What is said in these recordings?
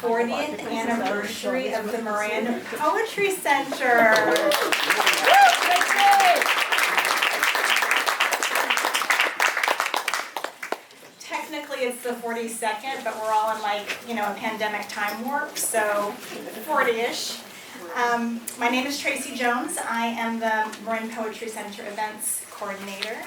40th anniversary of the Marin Poetry Center. Technically it's the 42nd, but we're all in a pandemic time warp, so 40-ish. My name is Tracy Jones. I am the Marin Poetry Center Events Coordinator.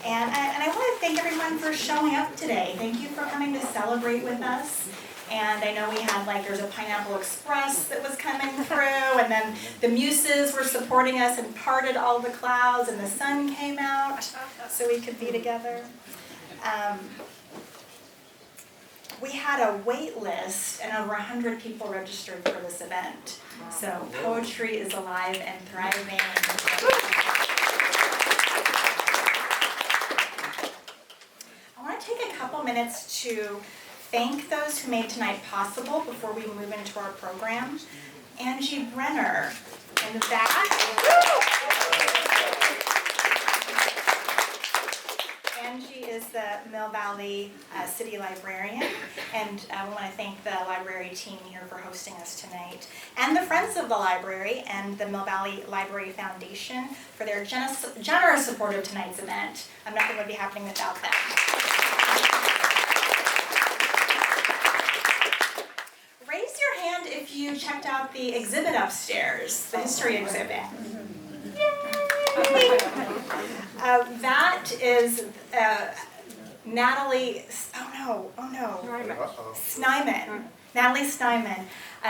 And I want to thank everyone for showing up today. Thank you for coming to celebrate with us. And I know we had there's a Pineapple Express that was coming through, and then the Muses were supporting us and parted all the clouds, and the sun came out so we could be together. We had a wait list, and over 100 people registered for this event. So poetry is alive and thriving. I want to take a couple minutes to thank those who made tonight possible before we move into our program. Angie Brenner in the back. Angie is the Mill Valley City Librarian, and I want to thank the library team here for hosting us tonight, and the Friends of the Library and the Mill Valley Library Foundation for their generous support of tonight's event. Nothing would be happening without them. Raise your hand if you checked out the exhibit upstairs, the history exhibit. That is Natalie, Snyman. Natalie Snyman.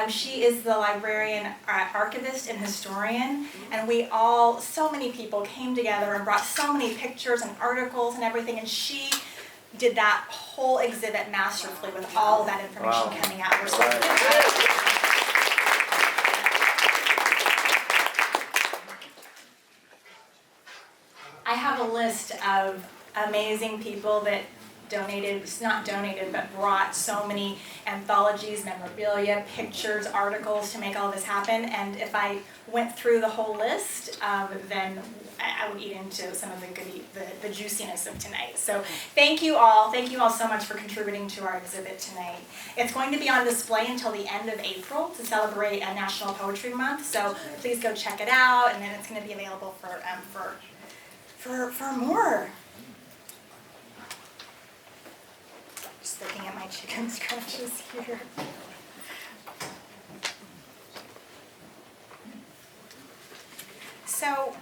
She is the librarian, archivist, and historian, and so many people came together and brought so many pictures and articles and everything, and she did that whole exhibit masterfully with all of that information coming out. We're so I have a list of amazing people that but brought so many anthologies, memorabilia, pictures, articles to make all this happen. And if I went through the whole list, then I would eat into some of the juiciness of tonight. So thank you all so much for contributing to our exhibit tonight. It's going to be on display until the end of April to celebrate National Poetry Month. So please go check it out, and then it's going to be available for more. Just looking at my chicken scratches here. So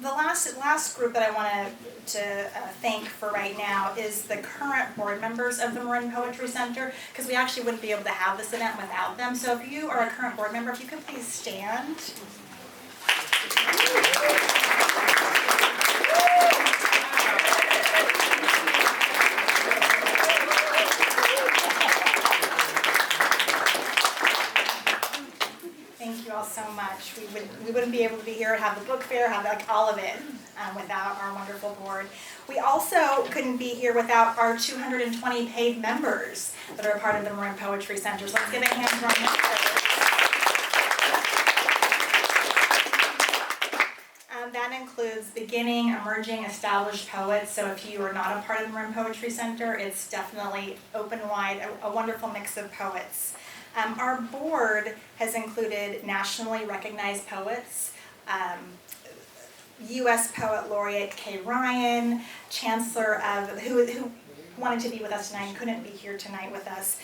the last group that I want to thank for right now is the current board members of the Marin Poetry Center, because we actually wouldn't be able to have this event without them. So if you are a current board member, if you could please stand. Thank you all so much. We wouldn't be able to be here, have the book fair, have all of it without our wonderful board. We also couldn't be here without our 220 paid members that are part of the Marin Poetry Center. So let's give a hand to our members. That includes beginning, emerging, established poets. So if you are not a part of the Marin Poetry Center, it's definitely open wide, a wonderful mix of poets. Our board has included nationally recognized poets, U.S. Poet Laureate Kay Ryan, Chancellor of, who wanted to be with us tonight, couldn't be here tonight with us,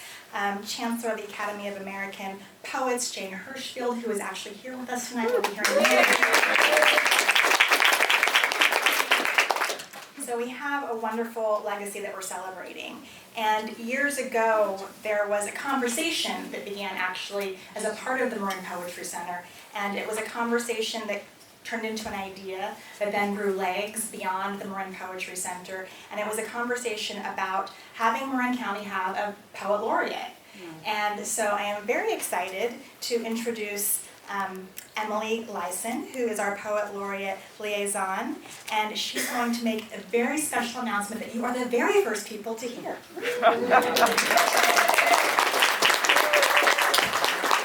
Chancellor of the Academy of American Poets, Jane Hirshfield, who is actually here with us tonight. We'll be hearing later. So we have a wonderful legacy that we're celebrating. And years ago, there was a conversation that began actually as a part of the Marin Poetry Center. And it was a conversation that turned into an idea that then grew legs beyond the Marin Poetry Center. And it was a conversation about having Marin County have a Poet Laureate. And so I am very excited to introduce Emily Lyson, who is our Poet Laureate liaison, and she's going to make a very special announcement that you are the very first people to hear.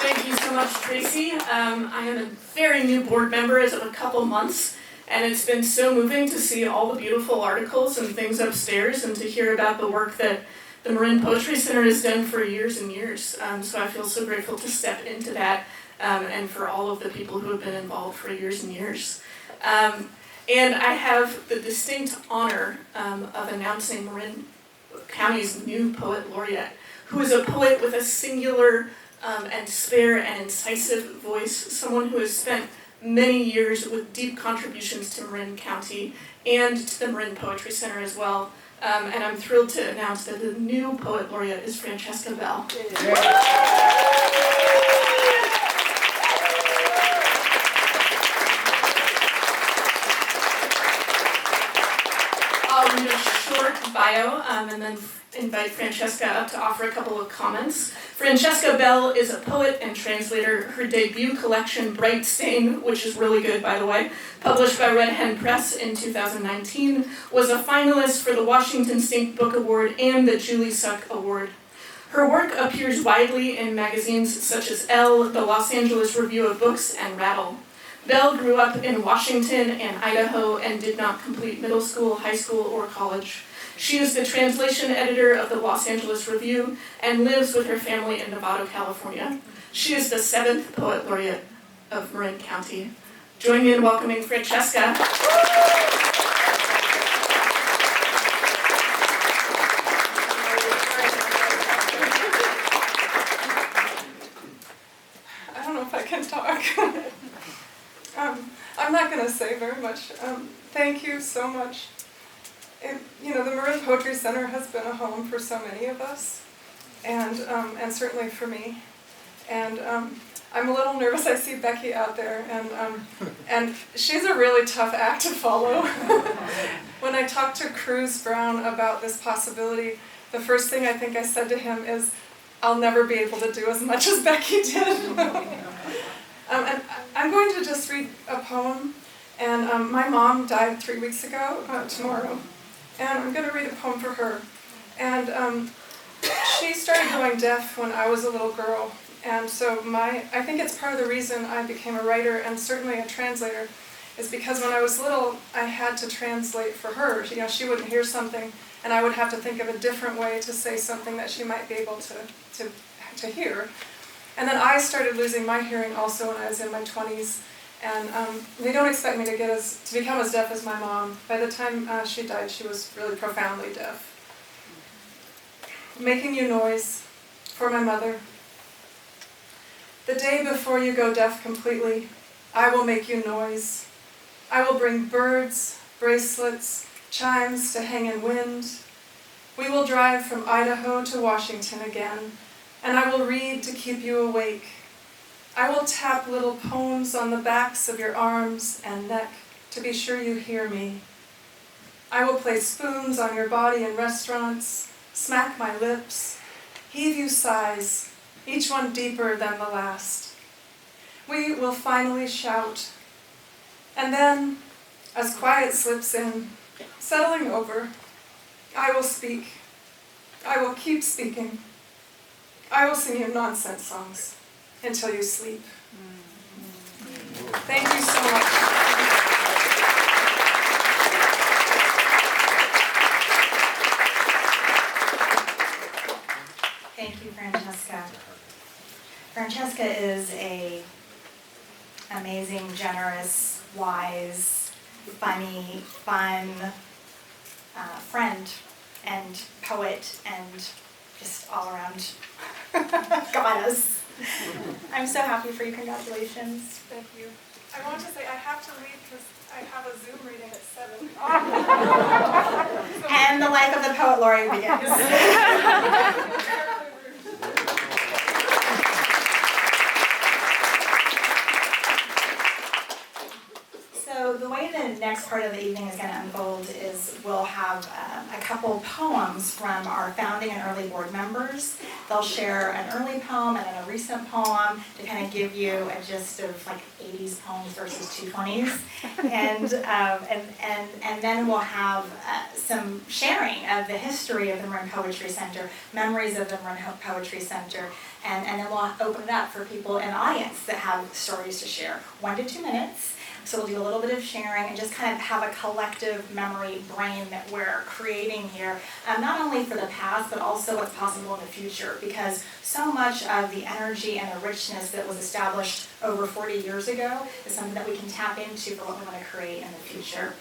Thank you so much, Tracy. I am a very new board member as of a couple months, And it's been so moving to see all the beautiful articles and things upstairs and to hear about the work that the Marin Poetry Center has done for years and years. So I feel so grateful to step into that and for all of the people who have been involved for years and years. And I have the distinct honor of announcing Marin County's new Poet Laureate, who is a poet with a singular and spare and incisive voice, someone who has spent many years with deep contributions to Marin County and to the Marin Poetry Center as well. And I'm thrilled to announce that the new Poet Laureate is Francesca Bell. I'll read a short bio and then invite Francesca up to offer a couple of comments. Francesca Bell is a poet and translator. Her debut collection, Bright Stain, which is really good by the way, published by Red Hen Press in 2019, was a finalist for the Washington State Book Award and the Julie Suck Award. Her work appears widely in magazines such as Elle, the Los Angeles Review of Books, and Rattle. Bell grew up in Washington and Idaho and did not complete middle school, high school, or college. She is the translation editor of the Los Angeles Review and lives with her family in Novato, California. She is the 7th Poet Laureate of Marin County. Join me in welcoming Francesca. I don't know if I can talk. I'm not going to say very much. Thank you so much. The Marin Poetry Center has been a home for so many of us, and certainly for me. And I'm a little nervous. I see Becky out there, and she's a really tough act to follow. When I talked to Cruz Brown about this possibility, the first thing I think I said to him is, I'll never be able to do as much as Becky did. And I'm going to just read a poem. And my mom died 3 weeks ago, tomorrow. And I'm going to read a poem for her. And she started going deaf when I was a little girl. And so I think it's part of the reason I became a writer and certainly a translator is because when I was little, I had to translate for her. She wouldn't hear something, and I would have to think of a different way to say something that she might be able to hear. And then I started losing my hearing also when I was in my 20s. And they don't expect me to become as deaf as my mom. By the time she died, she was really profoundly deaf. Making you noise for my mother. The day before you go deaf completely, I will make you noise. I will bring birds, bracelets, chimes to hang in wind. We will drive from Idaho to Washington again, and I will read to keep you awake. I will tap little poems on the backs of your arms and neck to be sure you hear me. I will place spoons on your body in restaurants, smack my lips, heave you sighs, each one deeper than the last. We will finally shout. And then, as quiet slips in, settling over, I will speak. I will keep speaking. I will sing you nonsense songs until you sleep. Thank you so much. Thank you, Francesca. Francesca is an amazing, generous, wise, funny, fun friend and poet and just all around goddess. I'm so happy for you. Congratulations. Thank you. I want to say I have to leave because I have a Zoom reading at 7. And the life of the Poet Laureate begins. So the way the next part of the evening is going to unfold is we'll have a couple poems from our founding and early board members. They'll share an early poem and then a recent poem to kind of give you a gist of like 80s poems versus 220s. And then we'll have some sharing of the history of the Marin Poetry Center, memories of the Marin Poetry Center, and then we'll open it up for people in the audience that have stories to share. 1 to 2 minutes. So we'll do a little bit of sharing and just kind of have a collective memory brain that we're creating here, not only for the past, but also what's possible in the future, because so much of the energy and the richness that was established over 40 years ago is something that we can tap into for what we want to create in the future.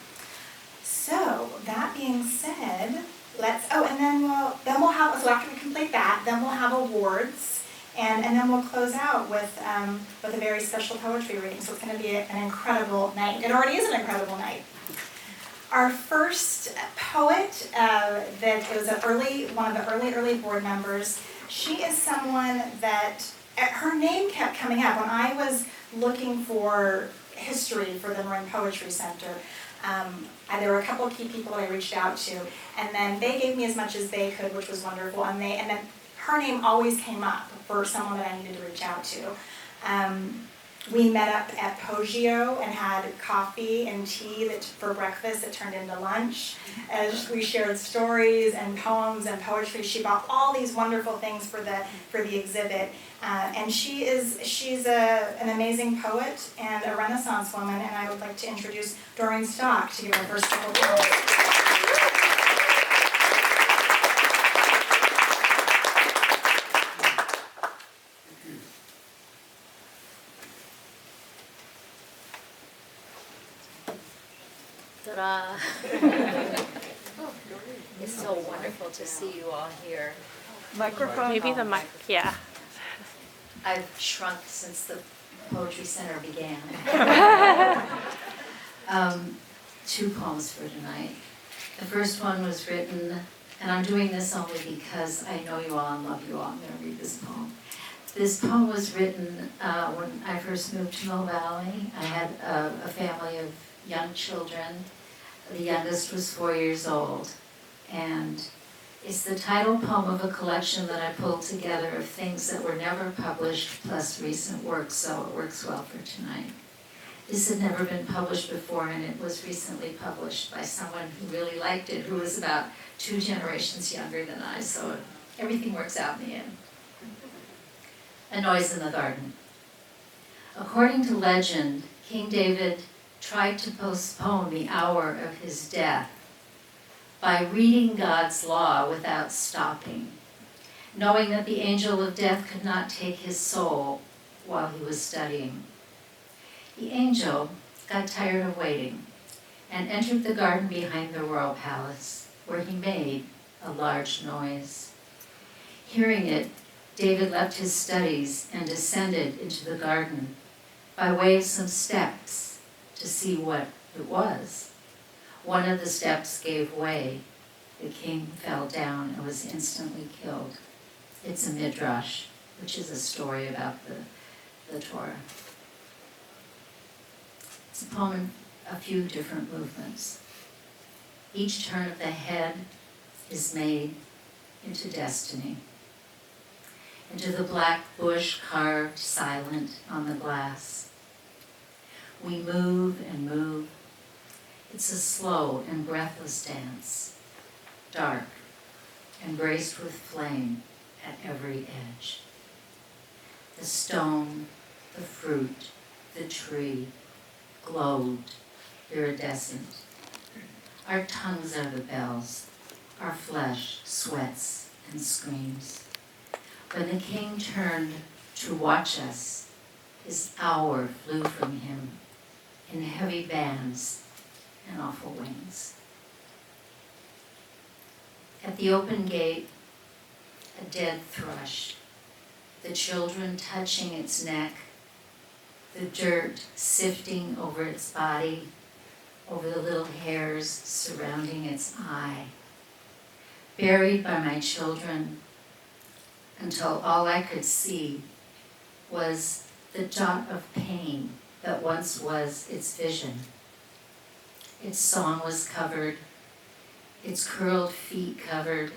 So that being said, and then we'll have, so after we complete that, then we'll have awards, and then we'll close out with a very special poetry reading. So it's going to be an incredible night. It already is an incredible night. Our first poet, that was one of the early board members. She is someone that her name kept coming up when I was looking for history for the Marin Poetry Center. There were a couple of key people that I reached out to, and then they gave me as much as they could, which was wonderful. And then her name always came up for someone that I needed to reach out to. We met up at Poggio and had coffee and tea for breakfast that turned into lunch. As we shared stories and poems and poetry, she bought all these wonderful things for the exhibit. And she's an amazing poet and a Renaissance woman, and I would like to introduce Doreen Stock to give her first couple of poems. Ta-da! It's so wonderful to see you all here. Microphone. Maybe the mic, yeah. I've shrunk since the Poetry Center began. 2 poems for tonight. The first one was written, and I'm doing this only because I know you all and love you all. I'm going to read this poem. This poem was written when I first moved to Mill Valley. I had a family of young children. The youngest was 4 years old. And it's the title poem of a collection that I pulled together of things that were never published plus recent works, so it works well for tonight. This had never been published before, and it was recently published by someone who really liked it, who was about 2 generations younger than I, so everything works out in the end. A Noise in the Garden. According to legend, King David tried to postpone the hour of his death by reading God's law without stopping, knowing that the angel of death could not take his soul while he was studying. The angel got tired of waiting and entered the garden behind the royal palace, where he made a large noise. Hearing it, David left his studies and descended into the garden by way of some steps to see what it was. One of the steps gave way. The king fell down and was instantly killed. It's a midrash, which is a story about the Torah. It's a poem in a few different movements. Each turn of the head is made into destiny, into the black bush carved silent on the glass. We move and move. It's a slow and breathless dance, dark and braced with flame at every edge. The stone, the fruit, the tree, glowed, iridescent. Our tongues are the bells, our flesh sweats and screams. When the king turned to watch us, his hour flew from him in heavy bands and awful wings. At the open gate, a dead thrush, the children touching its neck, the dirt sifting over its body, over the little hairs surrounding its eye. Buried by my children until all I could see was the dot of pain that once was its vision. Its song was covered, its curled feet covered,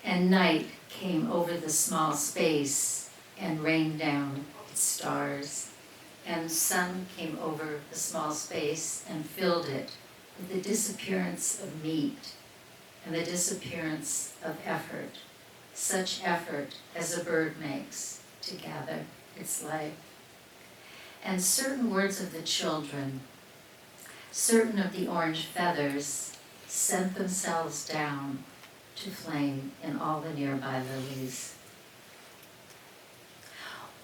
and night came over the small space and rained down its stars, and sun came over the small space and filled it with the disappearance of meat and the disappearance of effort, such effort as a bird makes to gather its life. and certain words of the children, certain of the orange feathers, sent themselves down to flame in all the nearby lilies.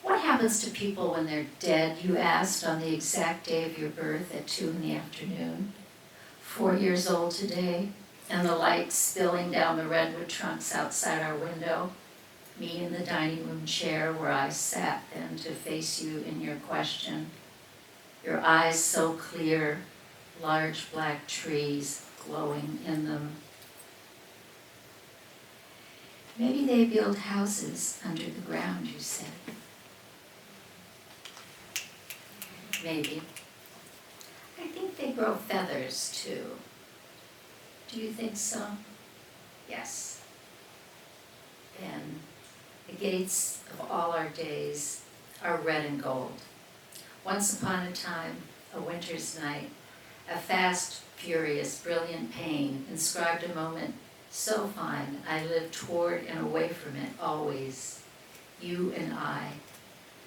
What happens to people when they're dead, you asked, on the exact day of your birth at 2 p.m, 4 years old today, and the light spilling down the redwood trunks outside our window, me in the dining room chair where I sat then to face you in your question, your eyes so clear, large black trees glowing in them. Maybe they build houses under the ground, you said. Maybe. I think they grow feathers too. Do you think so? Yes. Then the gates of all our days are red and gold. Once upon a time, a winter's night, a fast, furious, brilliant pain inscribed a moment so fine I lived toward and away from it always. You and I,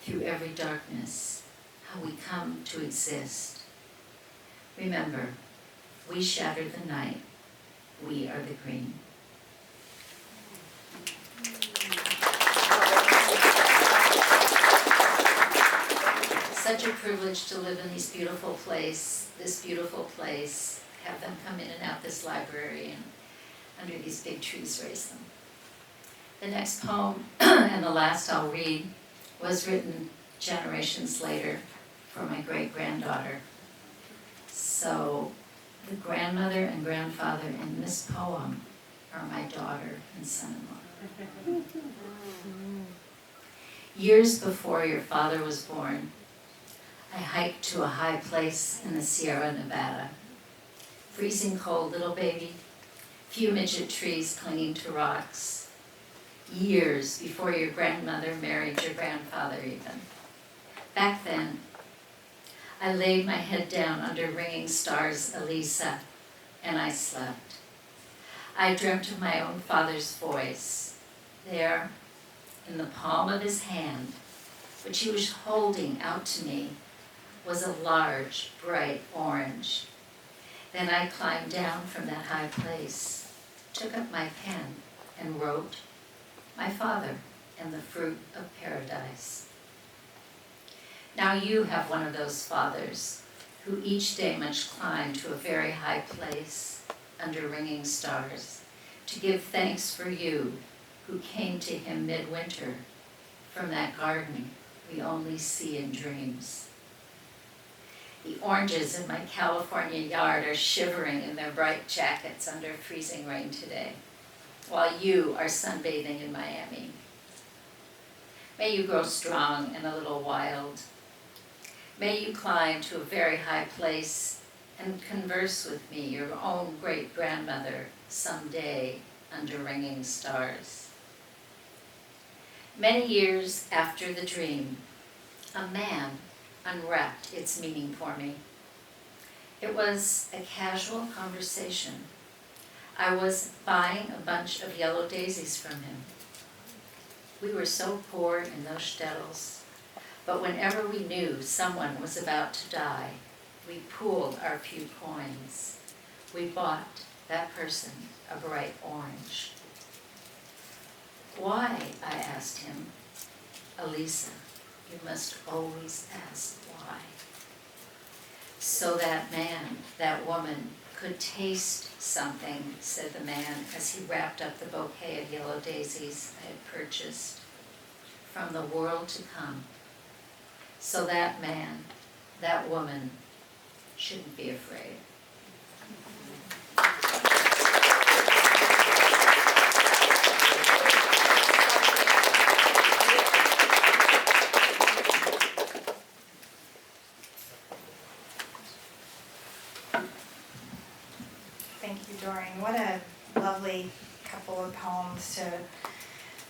through every darkness, how we come to exist. Remember, we shatter the night. We are the green. Such a privilege to live in this beautiful place, have them come in and out this library and under these big trees raise them. The next poem, and the last I'll read, was written generations later for my great-granddaughter. So the grandmother and grandfather in this poem are my daughter and son-in-law. Years before your father was born, I hiked to a high place in the Sierra Nevada. Freezing cold, little baby, few midget trees clinging to rocks. Years before your grandmother married your grandfather even. Back then, I laid my head down under ringing stars, Elisa, and I slept. I dreamt of my own father's voice. There, in the palm of his hand, which he was holding out to me, was a large, bright orange. Then I climbed down from that high place, took up my pen, and wrote, "My father and the fruit of paradise." Now you have one of those fathers who each day must climb to a very high place under ringing stars to give thanks for you who came to him midwinter from that garden we only see in dreams. The oranges in my California yard are shivering in their bright jackets under freezing rain today, while you are sunbathing in Miami. May you grow strong and a little wild. May you climb to a very high place and converse with me, your own great-grandmother, someday under ringing stars. Many years after the dream, a man unwrapped its meaning for me. It was a casual conversation. I was buying a bunch of yellow daisies from him. We were so poor in those shtetls, but whenever we knew someone was about to die, we pooled our few coins. We bought that person a bright orange. Why? I asked him. Elisa, you must always ask why. So that man, that woman, could taste something, said the man as he wrapped up the bouquet of yellow daisies I had purchased, from the world to come. So that man, that woman, shouldn't be afraid. Thank you, Doreen. What a lovely couple of poems to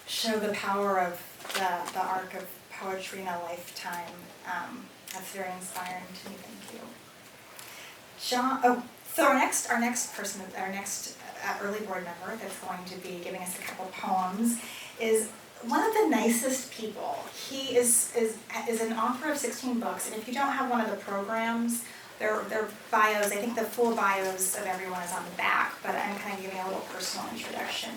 show the power of the arc of poetry in a lifetime. That's very inspiring to me. Thank you. So our next early board member that's going to be giving us a couple poems is one of the nicest people. He is an author of 16 books, and if you don't have one of the programs, their bios, I think the full bios of everyone is on the back, but I'm kind of giving a little personal introduction.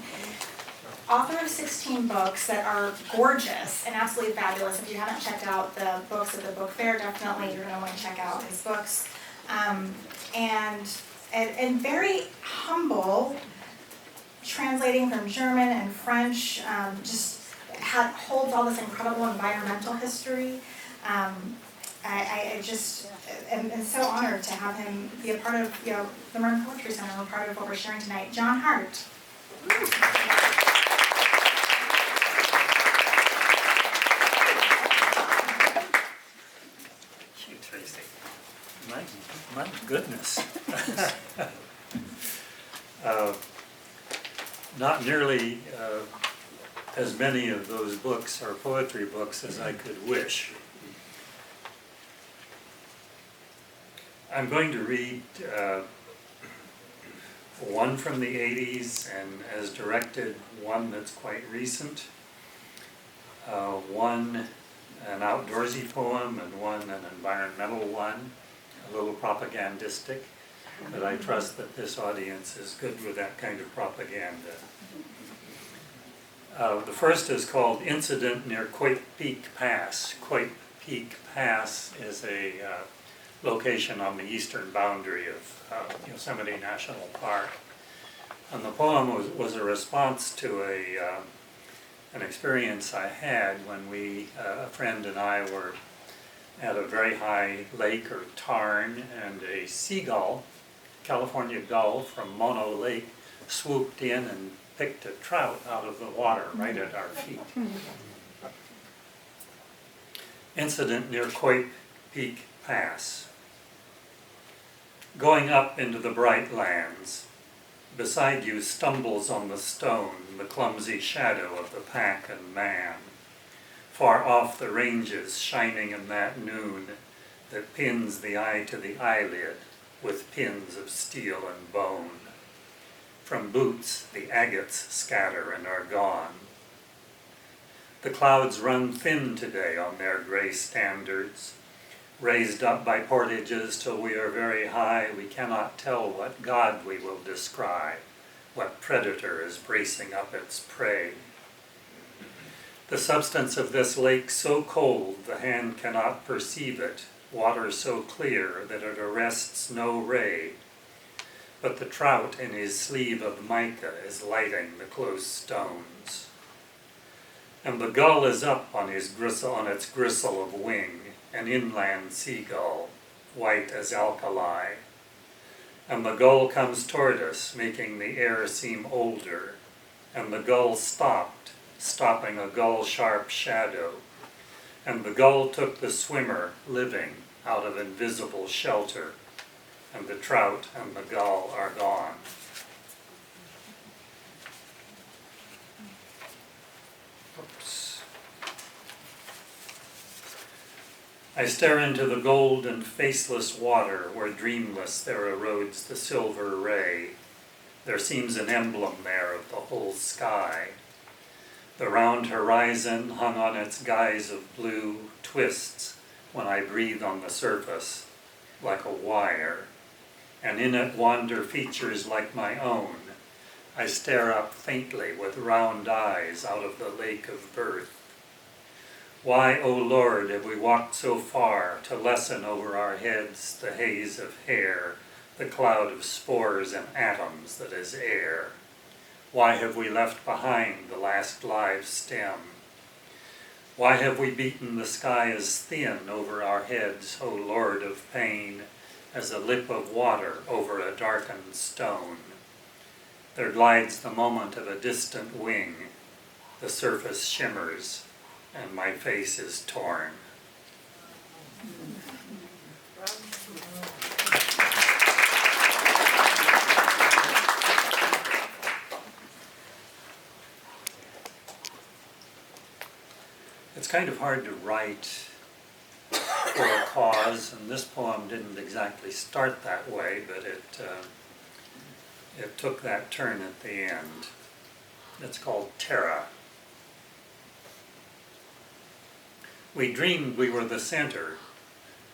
Author of 16 books that are gorgeous and absolutely fabulous. If you haven't checked out the books at the book fair, definitely you're going to want to check out his books. And very humble, translating from German and French, holds all this incredible environmental history. I just am so honored to have him be a part of the Marin Poetry Center and a part of what we're sharing tonight. John Hart. Cute, Tracy. My goodness. Not nearly as many of those books are poetry books as I could wish. I'm going to read one from the 80s and as directed, one that's quite recent, one an outdoorsy poem and one an environmental one, a little propagandistic, but I trust that this audience is good with that kind of propaganda. The first is called Incident Near Quake Peak Pass. Quake Peak Pass is a location on the eastern boundary of Yosemite National Park. And the poem was a response to an experience I had when a friend and I were at a very high lake or tarn, and a seagull, California gull from Mono Lake, swooped in and picked a trout out of the water right at our feet. Incident near Quake Peak Pass. Going up into the bright lands, beside you stumbles on the stone the clumsy shadow of the pack and man. Far off the ranges shining in that noon that pins the eye to the eyelid with pins of steel and bone. From boots the agates scatter and are gone. The clouds run thin today on their gray standards. Raised up by portages till we are very high, we cannot tell what god we will descry, what predator is bracing up its prey. The substance of this lake so cold the hand cannot perceive it, water so clear that it arrests no ray. But the trout in his sleeve of mica is lighting the close stones. And the gull is up on its gristle of wing, an inland seagull, white as alkali. And the gull comes toward us, making the air seem older. And the gull stopped, stopping a gull-sharp shadow. And the gull took the swimmer, living, out of invisible shelter. And the trout and the gull are gone. Oops. I stare into the gold and faceless water where dreamless there erodes the silver ray. There seems an emblem there of the whole sky. The round horizon, hung on its guise of blue, twists when I breathe on the surface like a wire. And in it wander features like my own. I stare up faintly with round eyes out of the lake of birth. Why, O Lord, have we walked so far to lessen over our heads the haze of hair, the cloud of spores and atoms that is air? Why have we left behind the last live stem? Why have we beaten the sky as thin over our heads, O Lord of pain, as a lip of water over a darkened stone? There glides the moment of a distant wing, the surface shimmers, and my face is torn. It's kind of hard to write for a cause, and this poem didn't exactly start that way, but it took that turn at the end. It's called Terra. We dreamed we were the center.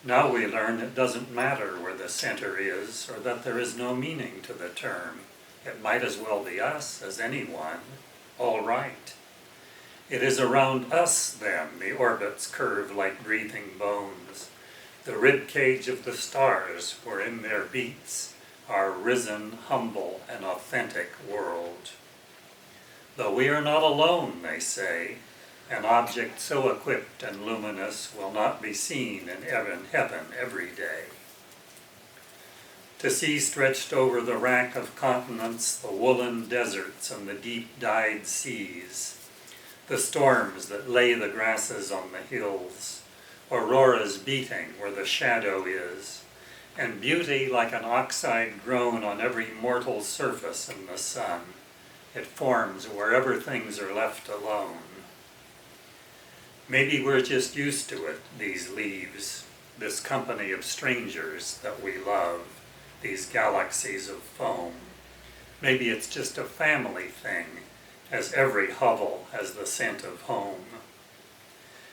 Now we learn it doesn't matter where the center is, or that there is no meaning to the term. It might as well be us as anyone. All right. It is around us, then, the orbits curve like breathing bones. The rib cage of the stars, wherein their beats, our risen, humble, and authentic world. Though we are not alone, they say, an object so equipped and luminous will not be seen in heaven every day. To see stretched over the rack of continents, the woolen deserts and the deep-dyed seas, the storms that lay the grasses on the hills, auroras beating where the shadow is, and beauty like an oxide grown on every mortal surface in the sun. It forms wherever things are left alone. Maybe we're just used to it, these leaves, this company of strangers that we love, these galaxies of foam. Maybe it's just a family thing, as every hovel has the scent of home.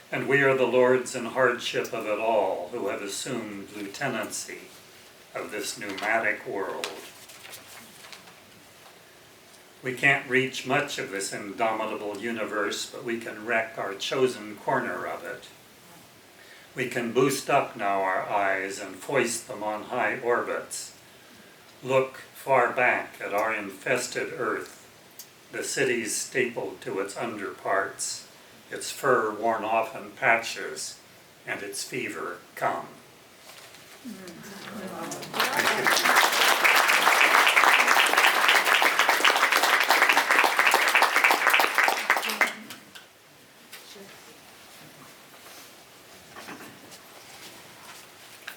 And we are the lords in hardship of it all, who have assumed lieutenancy of this pneumatic world. We can't reach much of this indomitable universe, but we can wreck our chosen corner of it. We can boost up now our eyes and foist them on high orbits. Look far back at our infested earth, the cities stapled to its underparts, its fur worn off in patches, and its fever come. Thank you.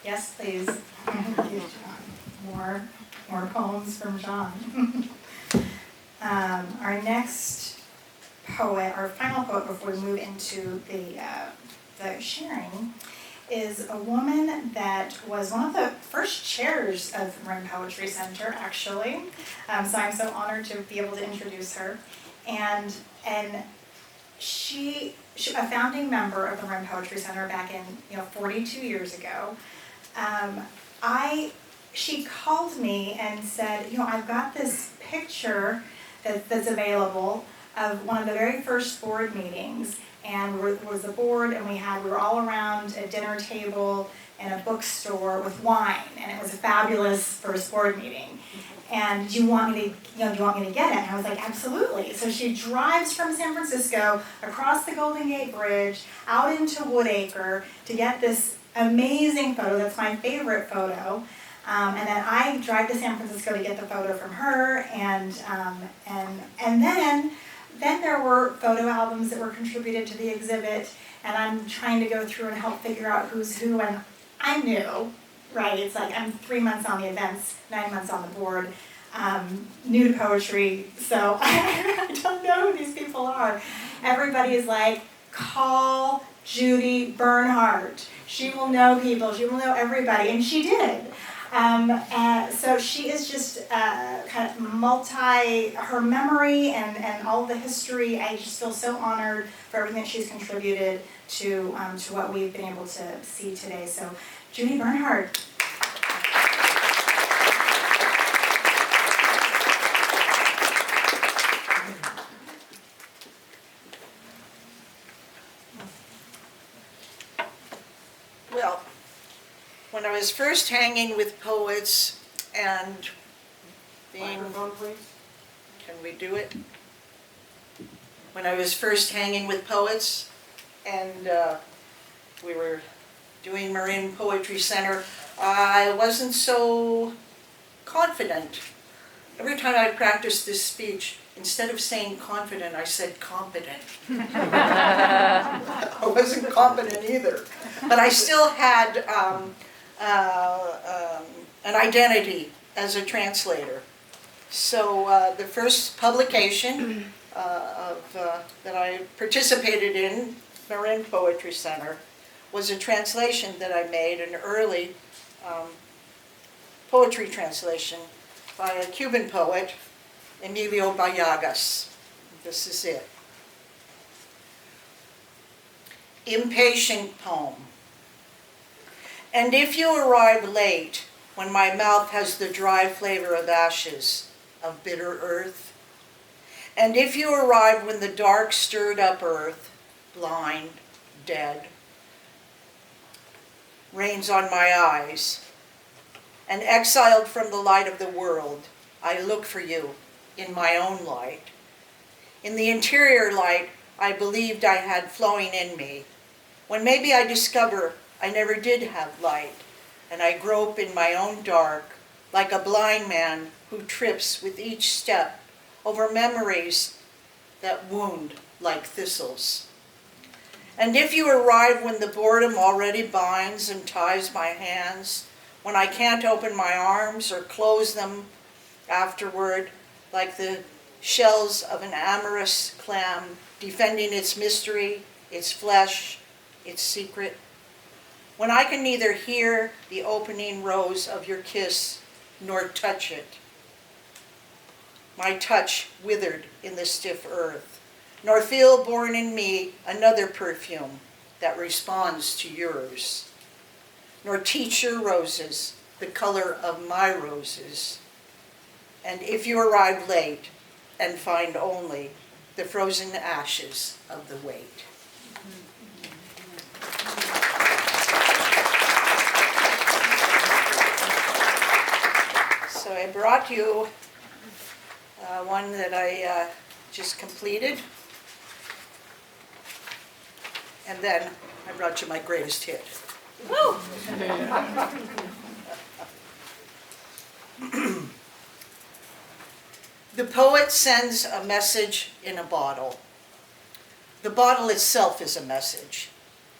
Yes, please. More poems from John. Our next poet, our final poet before we move into the sharing, is a woman that was one of the first chairs of the Marin Poetry Center, actually. So I'm so honored to be able to introduce her. And she a founding member of the Marin Poetry Center back in 42 years ago. She called me and said, I've got this picture that's available of one of the very first board meetings, and it was the board, and we were all around a dinner table in a bookstore with wine, and it was a fabulous first board meeting. And do you want me to get it? And I was like, absolutely. So she drives from San Francisco across the Golden Gate Bridge out into Woodacre to get this amazing photo. That's my favorite photo. And then I drive to San Francisco to get the photo from her, and then there were photo albums that were contributed to the exhibit, and I'm trying to go through and help figure out who's who, and I'm new, right? It's like I'm 3 months on the events, 9 months on the board, new to poetry, so I don't know who these people are. Everybody is like, call Judith Bernhard. She will know people, she will know everybody, and she did. So she is just kind of her memory and all the history. I just feel so honored for everything that she's contributed to what we've been able to see today. So, Judith Bernhard. Well, when I was first hanging with poets and being... Microphone, please. Can we do it? When I was first hanging with poets and we were doing Marin Poetry Center, I wasn't so confident. Every time I practiced this speech, instead of saying confident, I said competent. I wasn't competent either. But I still had an identity as a translator. So the first publication that I participated in, Marin Poetry Center, was a translation that I made, an early poetry translation by a Cuban poet, Emilio Bayagas. This is it. Impatient poem. And if you arrive late, when my mouth has the dry flavor of ashes, of bitter earth, and if you arrive when the dark stirred up earth, blind, dead, rains on my eyes, and exiled from the light of the world, I look for you in my own light. In the interior light I believed I had flowing in me, when maybe I discover I never did have light, and I grope in my own dark, like a blind man who trips with each step over memories that wound like thistles. And if you arrive when the boredom already binds and ties my hands, when I can't open my arms or close them afterward, like the shells of an amorous clam defending its mystery, its flesh, its secret, when I can neither hear the opening rose of your kiss nor touch it, my touch withered in the stiff earth, nor feel born in me another perfume that responds to yours, nor teach your roses the color of my roses. And if you arrive late and find only the frozen ashes of the wait. So I brought you one that I just completed. And then I brought you my greatest hit. Woo! The poet sends a message in a bottle. The bottle itself is a message.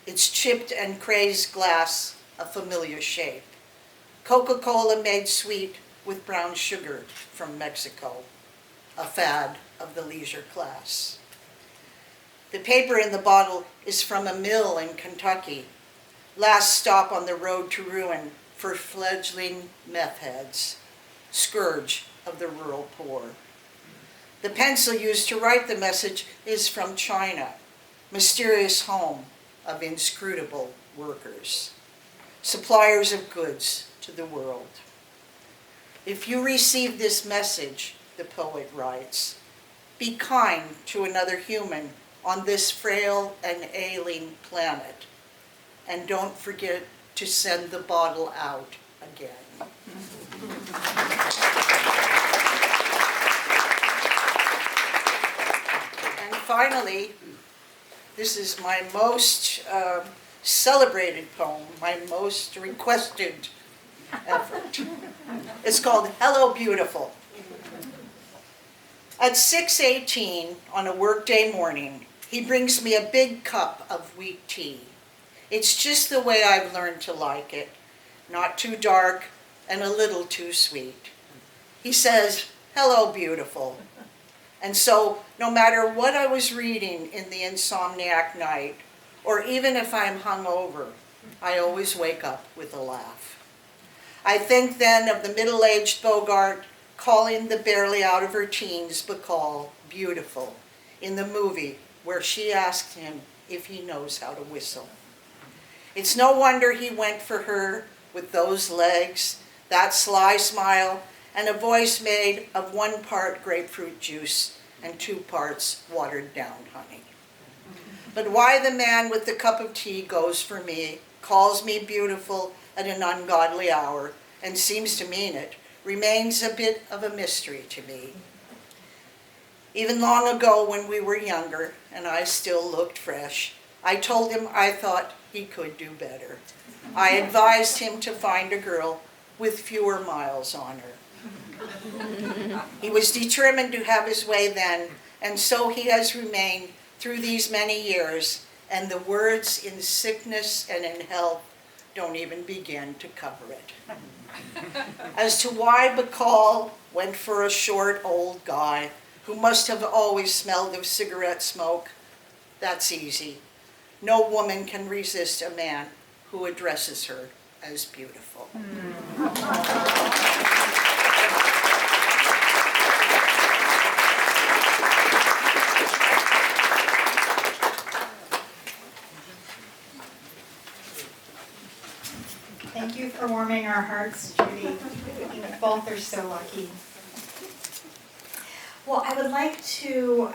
Its chipped and crazed glass, a familiar shape. Coca-Cola made sweet with brown sugar from Mexico, a fad of the leisure class. The paper in the bottle is from a mill in Kentucky, last stop on the road to ruin for fledgling meth heads, scourge of the rural poor. The pencil used to write the message is from China, mysterious home of inscrutable workers, suppliers of goods to the world. If you receive this message, the poet writes, be kind to another human on this frail and ailing planet, and don't forget to send the bottle out again. And finally, this is my most celebrated poem, my most requested effort. It's called Hello Beautiful. At 6:18 on a workday morning, he brings me a big cup of weak tea. It's just the way I've learned to like it, not too dark and a little too sweet. He says, hello, beautiful. And so, no matter what I was reading in the insomniac night, or even if I'm hungover, I always wake up with a laugh. I think then of the middle-aged Bogart calling the barely out of her teens Bacall beautiful in the movie where she asked him if he knows how to whistle. It's no wonder he went for her with those legs, that sly smile, and a voice made of 1 part grapefruit juice and 2 parts watered down honey. But why the man with the cup of tea goes for me, calls me beautiful at an ungodly hour, and seems to mean it, remains a bit of a mystery to me. Even long ago when we were younger, and I still looked fresh, I told him I thought he could do better. I advised him to find a girl with fewer miles on her. He was determined to have his way then, and so he has remained through these many years, and the words in sickness and in health don't even begin to cover it. As to why Bacall went for a short old guy who must have always smelled of cigarette smoke, that's easy. No woman can resist a man who addresses her as beautiful. for warming our hearts, Judy. You both are so lucky. Well, I would like to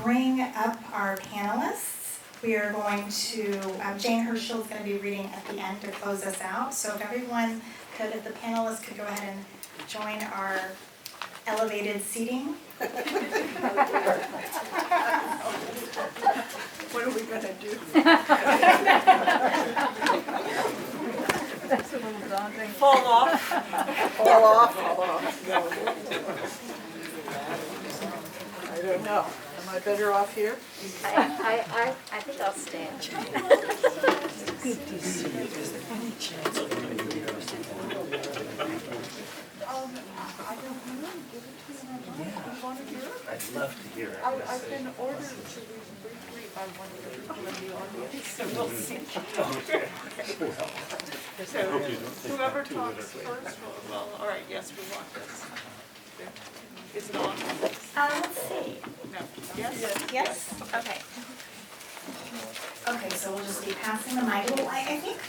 bring up our panelists. We are going to, Jane Hirshfield is going to be reading at the end to close us out. So if everyone could, if the panelists could go ahead and join our elevated seating. What are we gonna do? That's a little daunting. Fall off? Fall off? I don't know. Am I better off here? I think I'll stand. I'd love to hear it. I've been ordered to read briefly by one of the people in the audience, so we'll see. So whoever talks first, well, all right, yes, we want this. Is it on? Let's see. No. Yes? Yes? Okay. Okay, so we'll just be passing the mic. Well, I think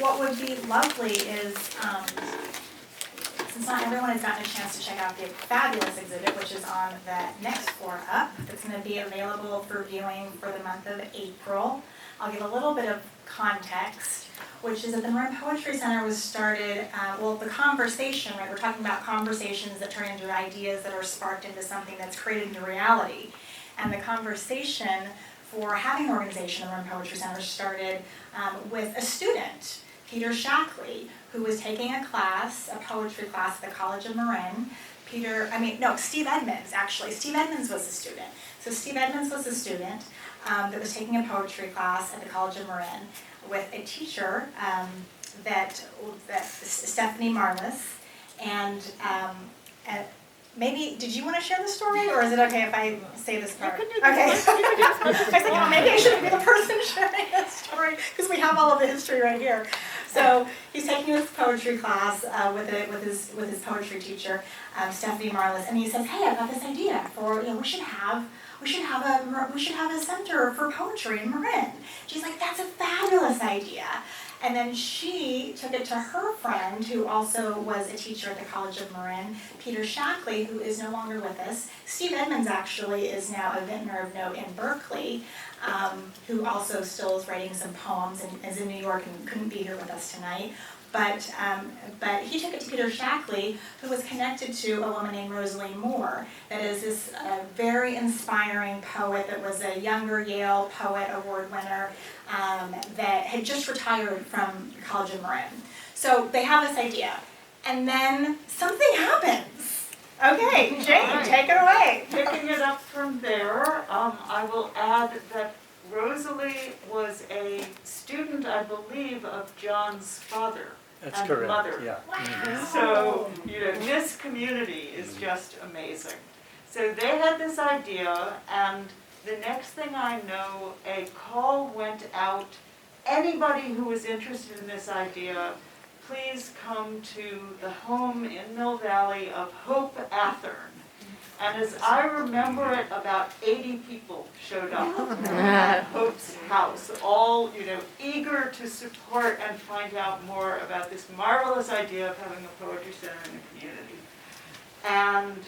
what would be lovely is, since not everyone has gotten a chance to check out the fabulous exhibit, which is on the next floor up, it's going to be available for viewing for the month of April. I'll give a little bit of context, which is that the Marin Poetry Center was started, the conversation, right? We're talking about conversations that turn into ideas that are sparked into something that's created into reality. And the conversation for having an organization, the Marin Poetry Center, started with a student, Peter Shackley, who was taking a class, a poetry class at the College of Marin. Steve Edmonds, actually. Steve Edmonds was a student. So Steve Edmonds was a student that was taking a poetry class at the College of Marin with a teacher that Stephanie Marlis, and maybe, did you want to share the story, or is it okay if I say this part? You can do Okay. I was thinking, well, maybe I shouldn't be the person sharing the story, because we have all of the history right here. So he's taking this poetry class with his poetry teacher, Stephanie Marlis, and he says, "Hey, I've got this idea for, we should have a center for poetry in Marin." She's like, "That's a fabulous idea." And then she took it to her friend, who also was a teacher at the College of Marin, Peter Shackley, who is no longer with us. Steve Edmonds actually is now a vintner of note in Berkeley, who also still is writing some poems and is in New York and couldn't be here with us tonight. But he took it to Peter Shackley, who was connected to a woman named Rosalie Moore, that is this very inspiring poet that was a younger Yale Poet Award winner that had just retired from the College of Marin. So they have this idea, and then something happens. Okay, Jane, take it away. Picking it up from there, I will add that Rosalie was a student, I believe, of John's father. That's and correct, mother. yeah. Wow. So, this community is just amazing. So they had this idea, and the next thing I know, a call went out. Anybody who was interested in this idea, please come to the home in Mill Valley of Hope Athern. And as I remember it, about 80 people showed up at Hope's house, all, eager to support and find out more about this marvelous idea of having a poetry center in the community. And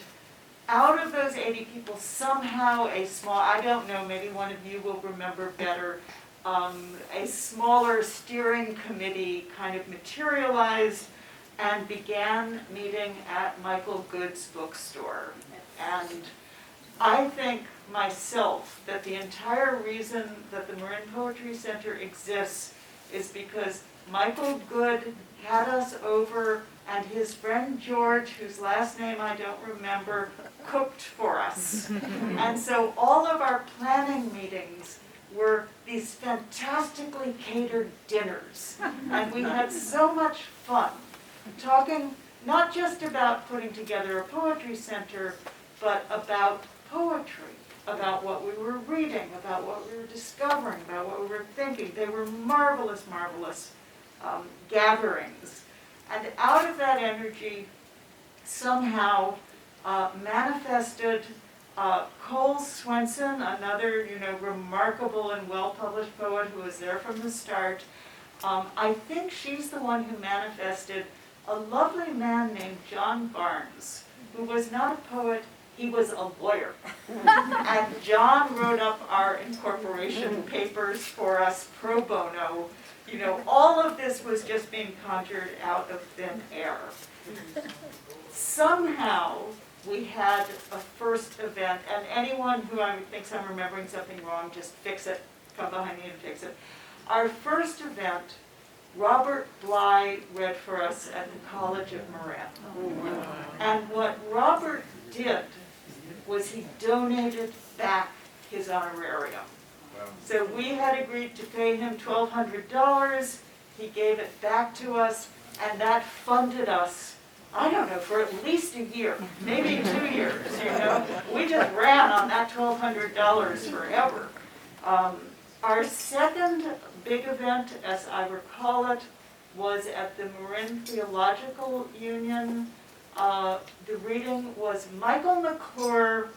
out of those 80 people, somehow a small, I don't know, maybe one of you will remember better, a smaller steering committee kind of materialized and began meeting at Michael Good's bookstore. And I think myself that the entire reason that the Marin Poetry Center exists is because Michael Good had us over, and his friend George, whose last name I don't remember, cooked for us. And so all of our planning meetings were these fantastically catered dinners. And we had so much fun talking not just about putting together a poetry center, but about poetry, about what we were reading, about what we were discovering, about what we were thinking. They were marvelous, marvelous gatherings. And out of that energy, somehow manifested Cole Swenson, another remarkable and well-published poet who was there from the start, I think she's the one who manifested a lovely man named John Barnes, who was not a poet, he was a lawyer. And John wrote up our incorporation papers for us pro bono. You know, all of this was just being conjured out of thin air. Somehow, we had a first event, and anyone who thinks I'm remembering something wrong, just fix it, come behind me and fix it. Our first event, Robert Bly read for us at the College of Marin. And what Robert did was he donated back his honorarium. So we had agreed to pay him $1,200, he gave it back to us, and that funded us, I don't know, for at least a year, maybe 2 years, you know. We just ran on that $1,200 forever. Our second big event, as I recall it, was at the Marin Theological Union. The reading was Michael McClure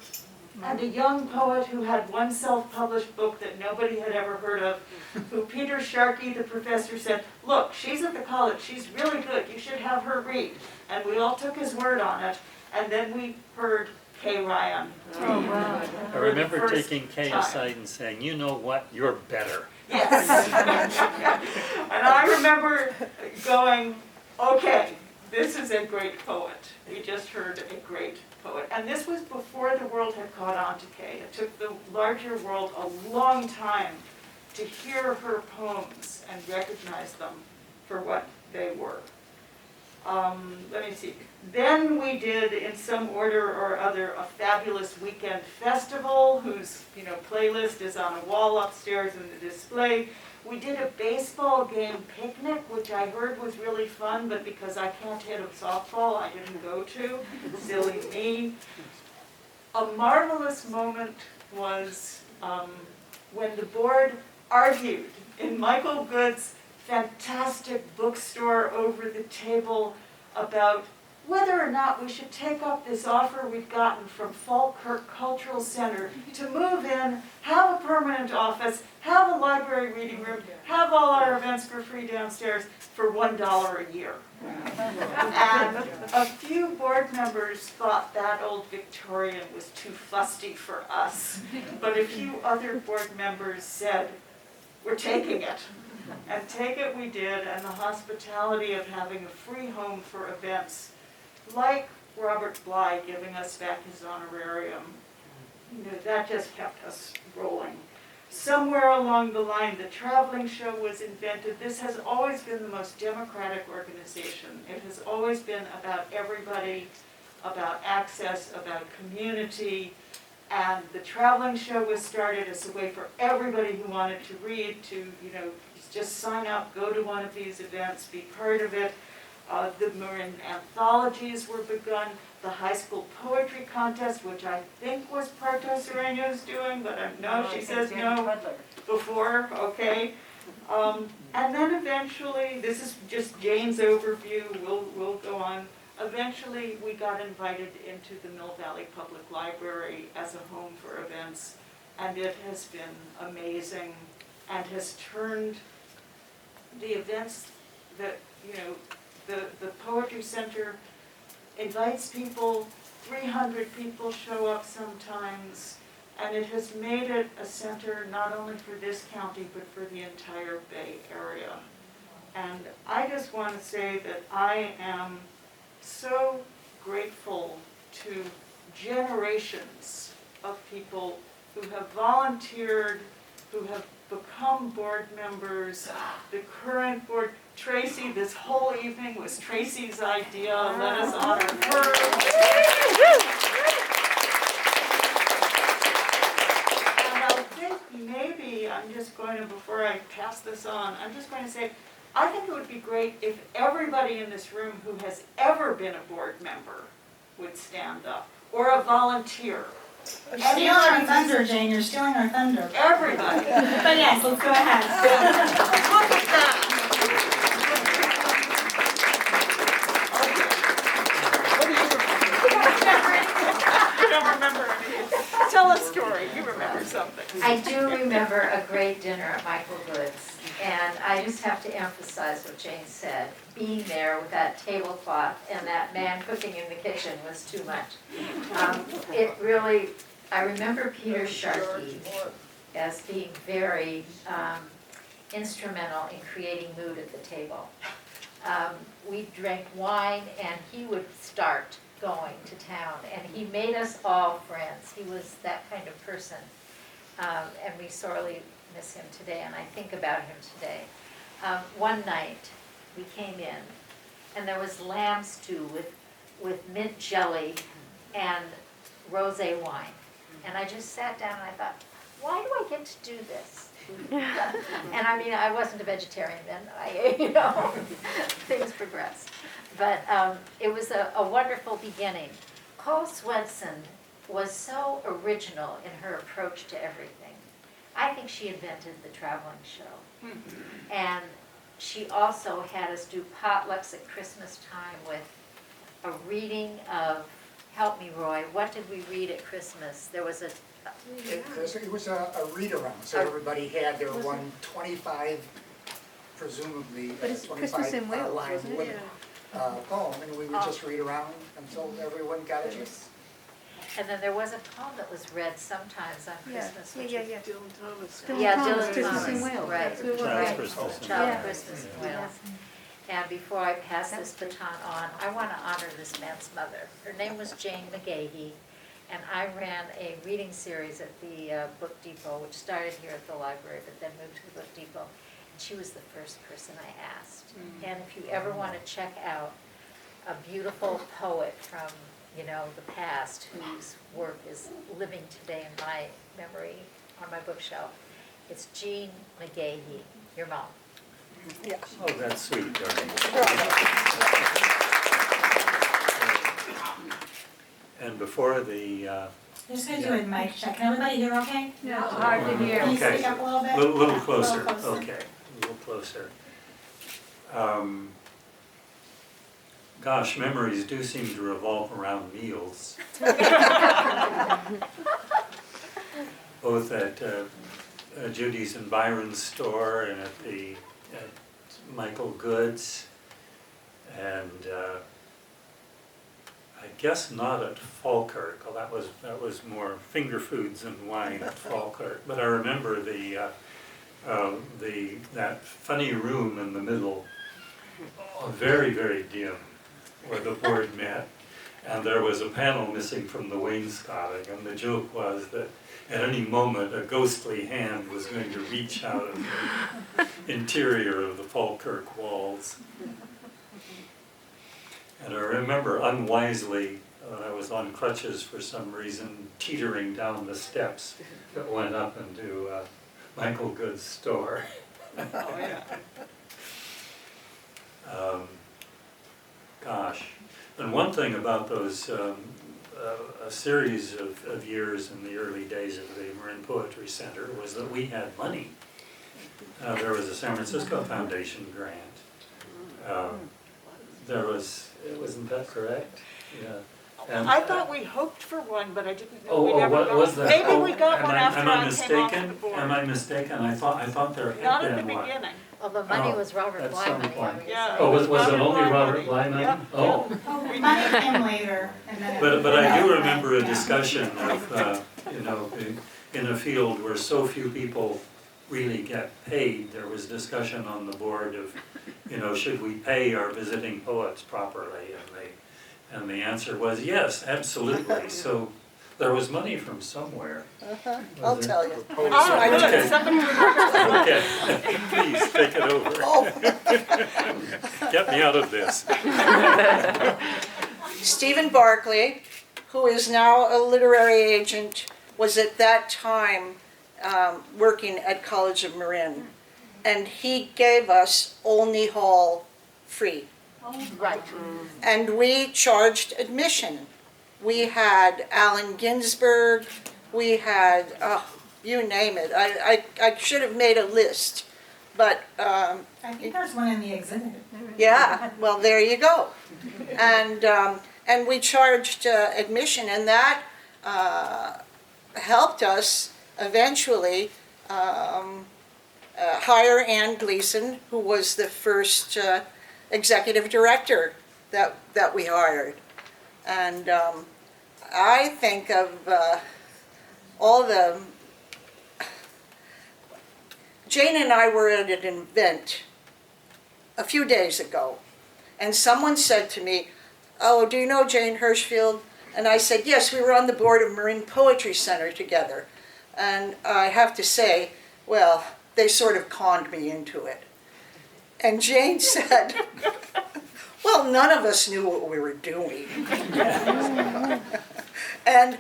and a young poet who had one self-published book that nobody had ever heard of, who Peter Sharkey, the professor, said, look, she's at the college, she's really good, you should have her read. And we all took his word on it, and then we heard Kay Ryan. Oh, wow. I remember taking Kay aside and saying, you know what, you're better. Yes. And I remember going, okay, this is a great poet. We just heard a great poet. And this was before the world had caught on to Kay. It took the larger world a long time to hear her poems and recognize them for what they were. Let me see. Then we did, in some order or other, a fabulous weekend festival whose playlist is on a wall upstairs in the display. We did a baseball game picnic, which I heard was really fun, but because I can't hit a softball, I didn't go to. Silly me. A marvelous moment was when the board argued in Michael Good's fantastic bookstore over the table about whether or not we should take up this offer we'd gotten from Falkirk Cultural Center to move in, have a permanent office, have a library reading room, have all our events for free downstairs for $1 a year. And a few board members thought that old Victorian was too fusty for us, but a few other board members said, we're taking it. And take it we did, and the hospitality of having a free home for events, like Robert Bly giving us back his honorarium, that just kept us rolling. Somewhere along the line, the traveling show was invented. This has always been the most democratic organization. It has always been about everybody, about access, about community. And the traveling show was started as a way for everybody who wanted to read to, just sign up, go to one of these events, be part of it. The Marin anthologies were begun. The high school poetry contest, which I think was Parto Sereno's doing, but no, she says no before, okay. And then eventually, this is just Jane's overview, we'll go on. Eventually, we got invited into the Mill Valley Public Library as a home for events, and it has been amazing and has turned the events that, the Poetry Center invites people, 300 people show up sometimes, and it has made it a center not only for this county, but for the entire Bay Area. And I just want to say that I am so grateful to generations of people who have volunteered, who have become board members, the current board. Tracy, this whole evening was Tracy's idea. Let us honor her. And I think maybe I'm just going to, before I pass this on, I'm just going to say, I think it would be great if everybody in this room who has ever been a board member would stand up, or a volunteer. You're stealing our thunder, Jane. You're stealing our thunder. Everybody. But yes, let's go ahead. Look at that. I don't remember anything. Tell a story. You remember something. I do remember a great dinner at Michael Good's. And I just have to emphasize what Jane said. Being there with that tablecloth and that man cooking in the kitchen was too much. It really, I remember Peter Sharkey as being very instrumental in creating mood at the table. We drank wine and he would start going to town, and he made us all friends. He was that kind of person, and we sorely miss him today, and I think about him today. One night we came in and there was lamb stew with mint jelly and rosé wine, and I just sat down and I thought, why do I get to do this? And I mean, I wasn't a vegetarian then, things progressed. But it was a wonderful beginning. Cole Swenson was so original in her approach to everything. I think she invented the traveling show. And she also had us do potlucks at Christmas time with a reading of, help me Roy, what did we read at Christmas? There was It was a read-around, so everybody had their 125, presumably, But it's Christmas in 25 Wales, line wasn't it? poem, and we would just read around until everyone got a chance. and then there was a poem that was read sometimes on Christmas. which was- Yeah. Dylan Thomas. Yeah, Dylan Christmas in Thomas, Wales. right. That's who it was. Child's Right. Christmas in Child Wales. Christmas in Wales. And before I pass this baton on, I want to honor this man's mother. Her name was Jane McGahey, and I ran a reading series at the Book Depot, which started here at the library, but then moved to the Book Depot. And she was the first person I asked. And if you ever want to check out a beautiful poet from, the past, whose work is living today in my memory on my bookshelf, it's Jean McGahey, your mom. Yeah. Oh, that's sweet, Doreen. And before the, I'm just gonna do a mic check. Can everybody hear okay? No, hard to hear. Can you Okay. speak up a little bit? little Yeah, closer, a little closer. okay, a little closer. Gosh, memories do seem to revolve around meals. Both at Judy's and Byron's store and at Michael Good's, and I guess not at Falkirk. Well, that was more finger foods and wine at Falkirk. But I remember that funny room in the middle, very, very dim, where the board met, and there was a panel missing from the wainscoting, and the joke was that at any moment a ghostly hand was going to reach out of the interior of the Falkirk walls. And I remember unwisely, I was on crutches for some reason, teetering down the steps that went up into Michael Good's store. Oh, yeah. Gosh, and one thing about those, a series of years in the early days of the Marin Poetry Center was that we had money. There was a San Francisco Foundation grant. Wasn't that correct? Yeah. And, I thought we hoped for one, but I didn't know Oh, we never what got was that? Maybe Oh, we got one after am I I came off mistaken? the board. Am I mistaken? I thought there had Not at the been one. beginning. Well, the money Oh, was Robert at Bly some money, point. I would Yeah. say. Oh, was it Robert only Bly Robert money. Bly money? Yep. Oh. Oh, money came later, and then. But I do remember a Yeah. discussion of, in a field where so few people really get paid, there was discussion on the board of, should we pay our visiting poets properly? And the answer was yes, absolutely. So there was money from somewhere. I'll Was it? tell you. Ah, I good. Okay. Somebody remembered. Okay, please take it over. Oh, Get me out of this. Stephen Barclay, who is now a literary agent, was at that time working at College of Marin. And he gave us Olney Hall free. Right. And we charged admission. We had Allen Ginsberg, we had, you name it. I should have made a list, but I think there's one in the exhibit. yeah, well, there you go. And we charged admission, and that helped us eventually hire Ann Gleason, who was the first executive director that we hired. And I think of all the... Jane and I were at an event a few days ago, and someone said to me, "Oh, do you know Jane Hirshfield?" And I said, "Yes, we were on the board of Marin Poetry Center together." And I have to say, well, they sort of conned me into it. And Jane said, "Well, none of us knew what we were doing." And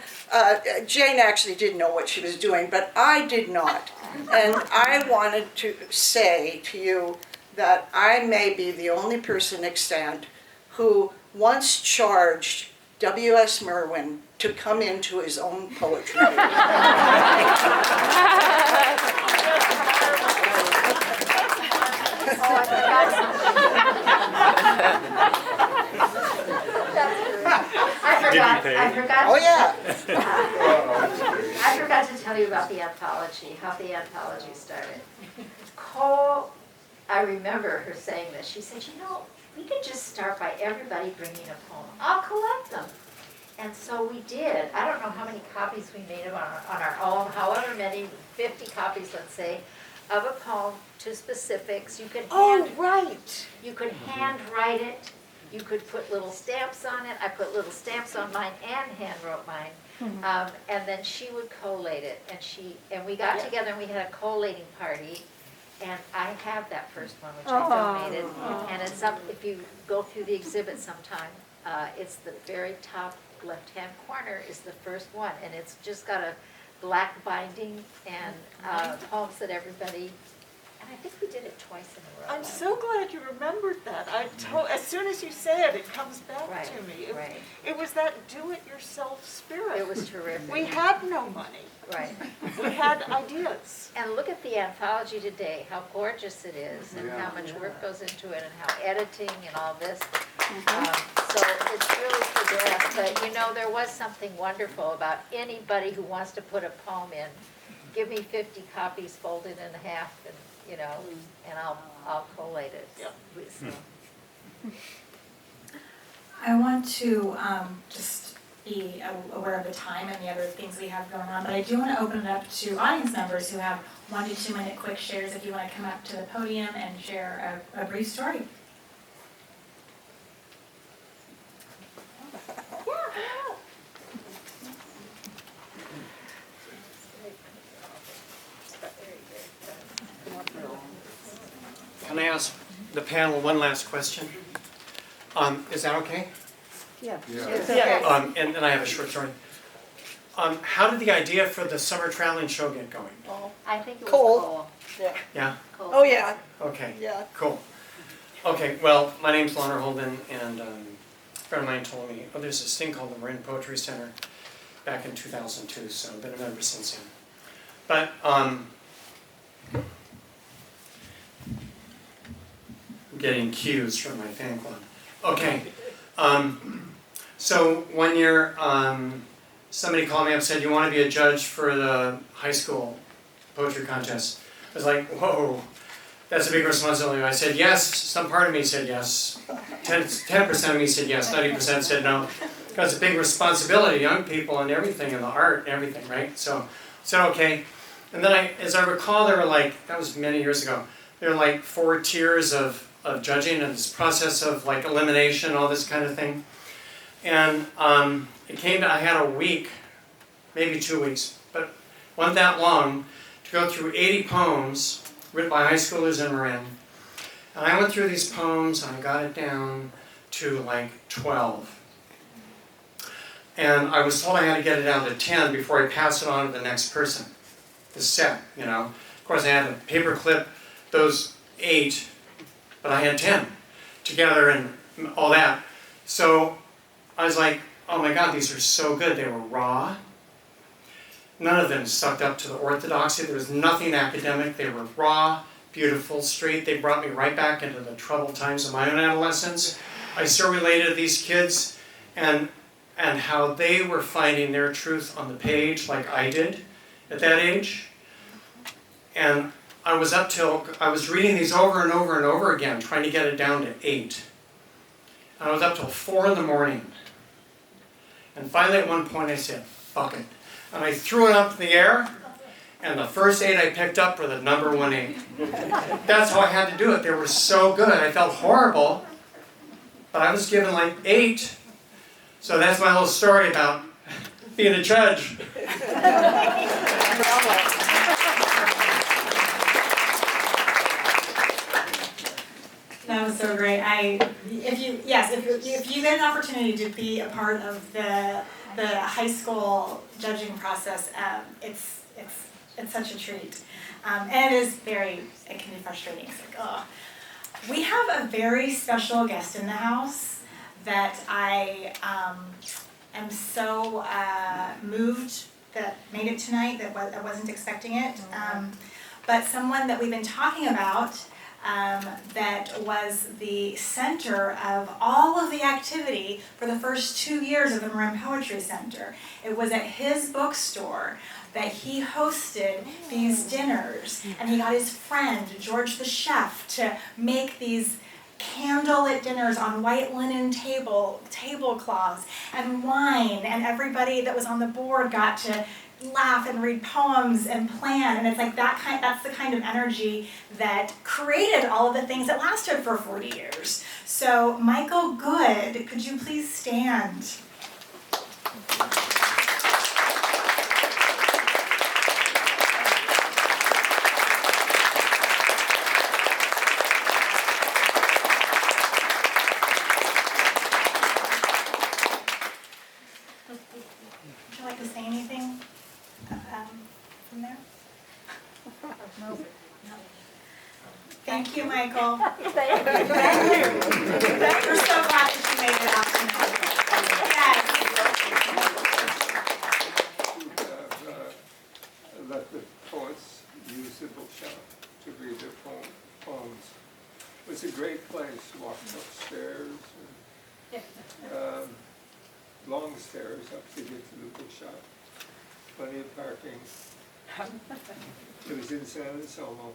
Jane actually did know what she was doing, but I did not. And I wanted to say to you that I may be the only person extant who once charged W.S. Merwin to come into his own poetry reading. I forgot. Oh, yeah. I forgot to tell you about the anthology, how the anthology started. Cole, I remember her saying this. She said, "You know, we could just start by everybody bringing a poem. I'll collect them." And so we did. I don't know how many copies we made of on our own, however many, 50 copies, let's say, of a poem to specifics. You could you could handwrite it. You could put little stamps on it. I put little stamps on mine and hand wrote mine. And then she would collate it, and we got together and we had a collating party. And I have that first one, which I donated, and it's up, if you go through the exhibit sometime, it's the very top left-hand corner is the first one, and it's just got a black binding and poems that everybody, and I think we did it twice in a row. I'm so glad you remembered that. As soon as you say it, it comes back Right, to me. right. It was that do-it-yourself spirit. It was terrific. We had no money. Right. We had ideas. And look at the anthology today, how gorgeous it is, and how much work goes into it, and how editing and all this. So it's really progressed, but you know, there was something wonderful about anybody who wants to put a poem in. Give me 50 copies folded in half, and you know, and I'll collate it. Yep. So. I want to just be aware of the time and the other things we have going on, but I do want to open it up to audience members who have 1 to 2 minute quick shares if you want to come up to the podium and share a brief story. Can I ask the panel one last question? Is that okay? Yeah. And then I have a short story. How did the idea for the summer traveling show get going? I think it was Cole. Cole. Yeah? Cole. Oh, yeah. Okay. Yeah. Cool. Okay, well, my name's Lana Holden, and a friend of mine told me, oh, there's this thing called the Marin Poetry Center back in 2002, so I've been a member since then. But, I'm getting cues from my fan club. Okay, so one year, somebody called me up and said, you want to be a judge for the high school poetry contest? I was like, whoa, that's a big responsibility. I said yes, some part of me said yes, 10% of me said yes, 90% said no. Because it's a big responsibility, young people and everything, and the art and everything, right? So I said okay. And then as I recall, there were like, that was many years ago, there were like 4 tiers of judging and this process of like elimination, all this kind of thing. And it came to, I had a week, maybe 2 weeks, but wasn't that long, to go through 80 poems written by high schoolers in Marin. And I went through these poems and I got it down to like 12. And I was told I had to get it down to 10 before I passed it on to the next person. The set, you know. Of course I had to paperclip those 8, but I had 10 together and all that. So I was like, oh my God, these are so good. They were raw. None of them sucked up to the orthodoxy. There was nothing academic. They were raw, beautiful, straight. They brought me right back into the troubled times of my own adolescence. I so related to these kids and how they were finding their truth on the page like I did at that age. And I was reading these over and over and over again, trying to get it down to 8. And I was up till 4 in the morning. And finally at one point I said, fuck it. And I threw it up in the air, and the first 8 I picked up were the number 1 8. That's how I had to do it. They were so good. I felt horrible, but I was given like 8. So that's my little story about being a judge. That was so great. If you get an opportunity to be a part of the high school judging process, it's such a treat. And it can be frustrating. It's like, oh. We have a very special guest in the house that I am so moved that made it tonight, that I wasn't expecting it. But someone that we've been talking about that was the center of all of the activity for the first 2 years of the Marin Poetry Center. It was at his bookstore that he hosted these dinners, and he got his friend, George the chef, to make these candlelit dinners on white linen tablecloths and wine, and everybody that was on the board got to laugh and read poems and plan, and it's like that's the kind of energy that created all of the things that lasted for 40 years. So Michael Good, could you please stand? Would you like to say anything from there? No. Thank you, Michael. Thank you. We're so glad that you made it out tonight. Yes. Let the poets use the bookshop to read their poems. It's a great place, walking upstairs, and, long stairs up to get to the bookshop. Plenty of parking. It was in San Anselmo,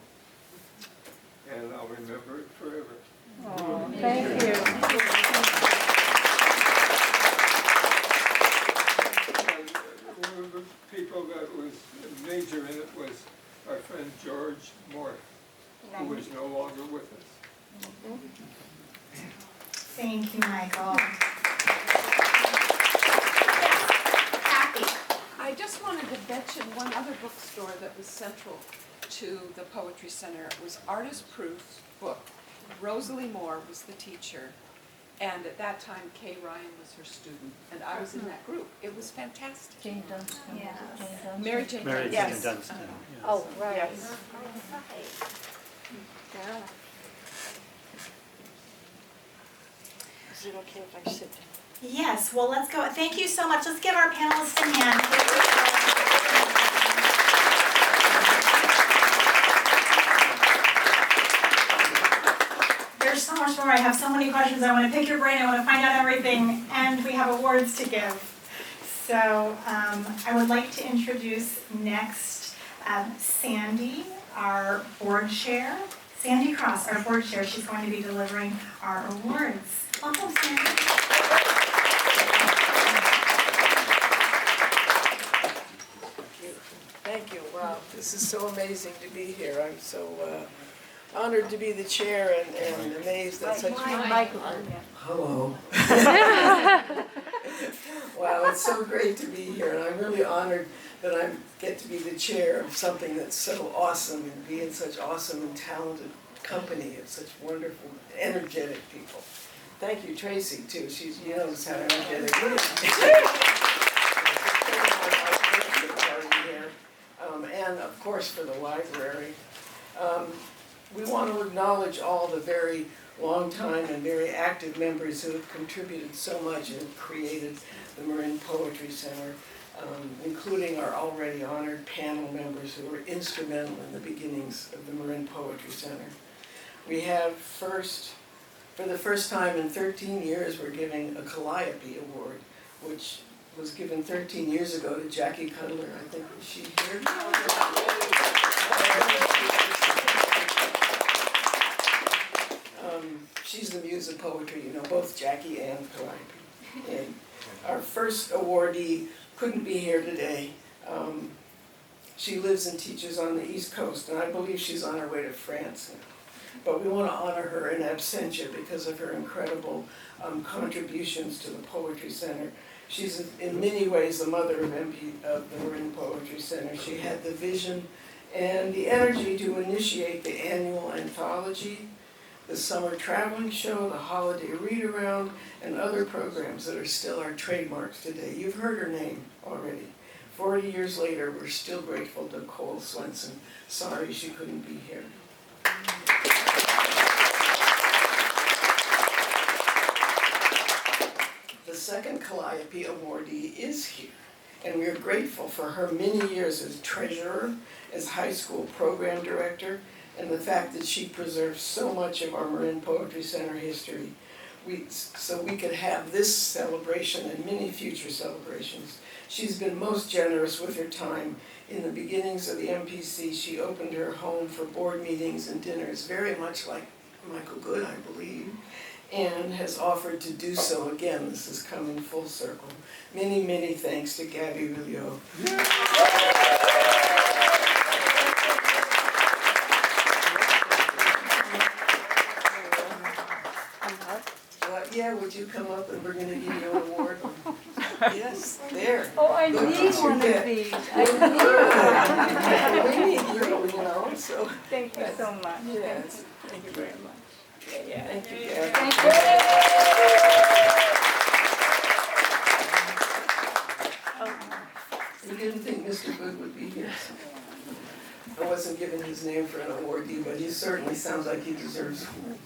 and I'll remember it forever. Oh, thank you. And one of the people that was major in it was our friend George Morth, who is no longer with us. Thank you, Michael. I just wanted to mention one other bookstore that was central to the Poetry Center. It was Artist Proof's book. Rosalie Moore was the teacher, and at that time Kay Ryan was her student, and I was in that group. It was fantastic. Jane Dunstan. Yes. Mary Jane Mary Dunstan. Jane Dunstan. Yes. Oh, right. Yes. Yeah. Is it okay if I sit down? Yes, well, let's go. Thank you so much. Let's give our panelists a hand. There's so much more. I have so many questions. I want to pick your brain. I want to find out everything. And we have awards to give. So I would like to introduce next Sandy, our board chair. Sandy Cross, our board chair. She's going to be delivering our awards. Welcome, Sandy. Thank you. Wow, this is so amazing to be here. I'm so honored to be the chair and amazed that such Hello. Wow, it's so great to be here, and I'm really honored that I get to be the chair of something that's so awesome and be in such awesome and talented company of such wonderful, energetic people. Thank you, Tracy, too. She knows how energetic it is. And of course for the library. We want to acknowledge all the very long time and very active members who have contributed so much and created the Marin Poetry Center, including our already honored panel members who were instrumental in the beginnings of the Marin Poetry Center. We have for the first time in 13 years, we're giving a Calliope Award, which was given 13 years ago to Jackie Cutler. I think was she here? poetry, you know, both Jackie and Calliope. And our first awardee couldn't be here today. She lives and teaches on the East Coast, and I believe she's on her way to France now. But we want to honor her in absentia because of her incredible contributions to the Poetry Center. She's in many ways the mother of the Marin Poetry Center. She had the vision and the energy to initiate the annual anthology, the summer traveling show, the holiday read-around, and other programs that are still our trademarks today. You've heard her name already. 40 years later, we're still grateful to Cole Swenson. Sorry she couldn't be here. The second Calliope awardee is here, and we are grateful for her many years as treasurer, as high school program director, and the fact that she preserved so much of our Marin Poetry Center history. So we could have this celebration and many future celebrations. She's been most generous with her time. In the beginnings of the MPC, she opened her home for board meetings and dinners, very much like Michael Good, I believe, and has offered to do so again. This is coming full circle. Many, many thanks to Gabby Rouillot. Yeah, would you come up and we're going to give you an award? Yes, there. Oh, I Look need what one you of get. these. I need one. We need you, you know, so. Thank you so much. Yes. Thank you very much. Yeah. Thank you, Gabby. Thank you. We didn't think Mr. Good would be here. I wasn't given his name for an awardee, but he certainly sounds like he deserves one.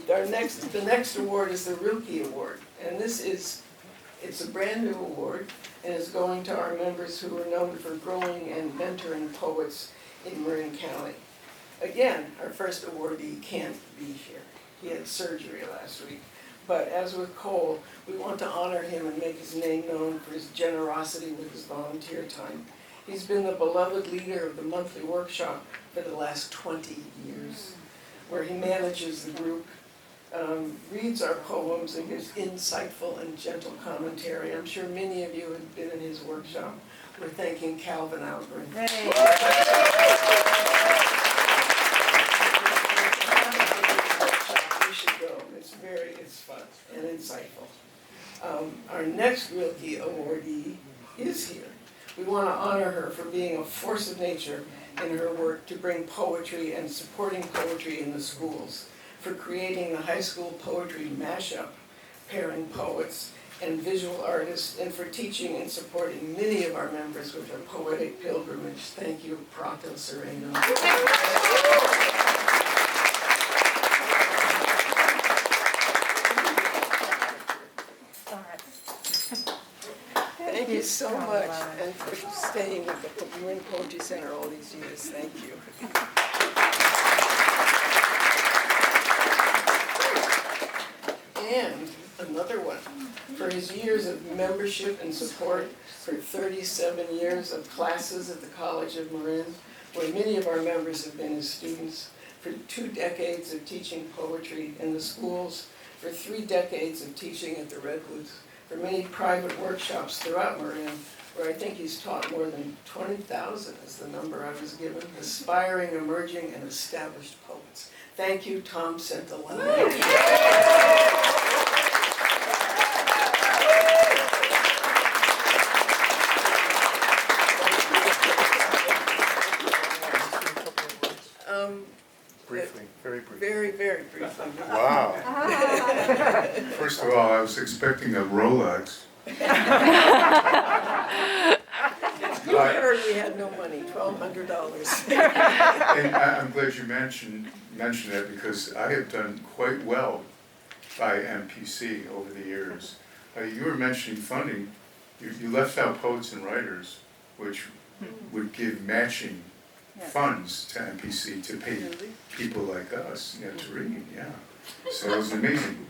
The next award is the Rilke Award, and it's a brand new award, and it's going to our members who are known for growing and mentoring poets in Marin County. Again, our first awardee can't be here. He had surgery last week. But as with Cole, we want to honor him and make his name known for his generosity with his volunteer time. He's been the beloved leader of the monthly workshop for the last 20 years, where he manages the group, reads our poems, and gives insightful and gentle commentary. I'm sure many of you have been in his workshop. We're thanking Calvin Outburn. You should go. It's fun and insightful. Our next Rilke awardee is here. We want to honor her for being a force of nature in her work to bring poetry and supporting poetry in the schools, for creating the high school poetry mashup, pairing poets and visual artists, and for teaching and supporting many of our members with their poetic pilgrimage. Thank you, Prato Sereno. Thank you so much, and for staying with the Marin Poetry Center all these years. Thank you. And another one, for his years of membership and support, for 37 years of classes at the College of Marin, where many of our members have been his students, for 2 decades of teaching poetry in the schools, for 3 decades of teaching at the Redwoods, for many private workshops throughout Marin, where I think he's taught more than 20,000 is the number I was given, aspiring, emerging, and established poets. Thank you, Tom Centellani. Briefly, very briefly. Very, very briefly. Wow. First of all, I was expecting a Rolex. You heard we had no money, $1,200. And I'm glad you mentioned that, because I have done quite well by MPC over the years. You were mentioning funding. You left out poets and writers, which would give matching funds to MPC to pay people like us, to read, So it was amazing.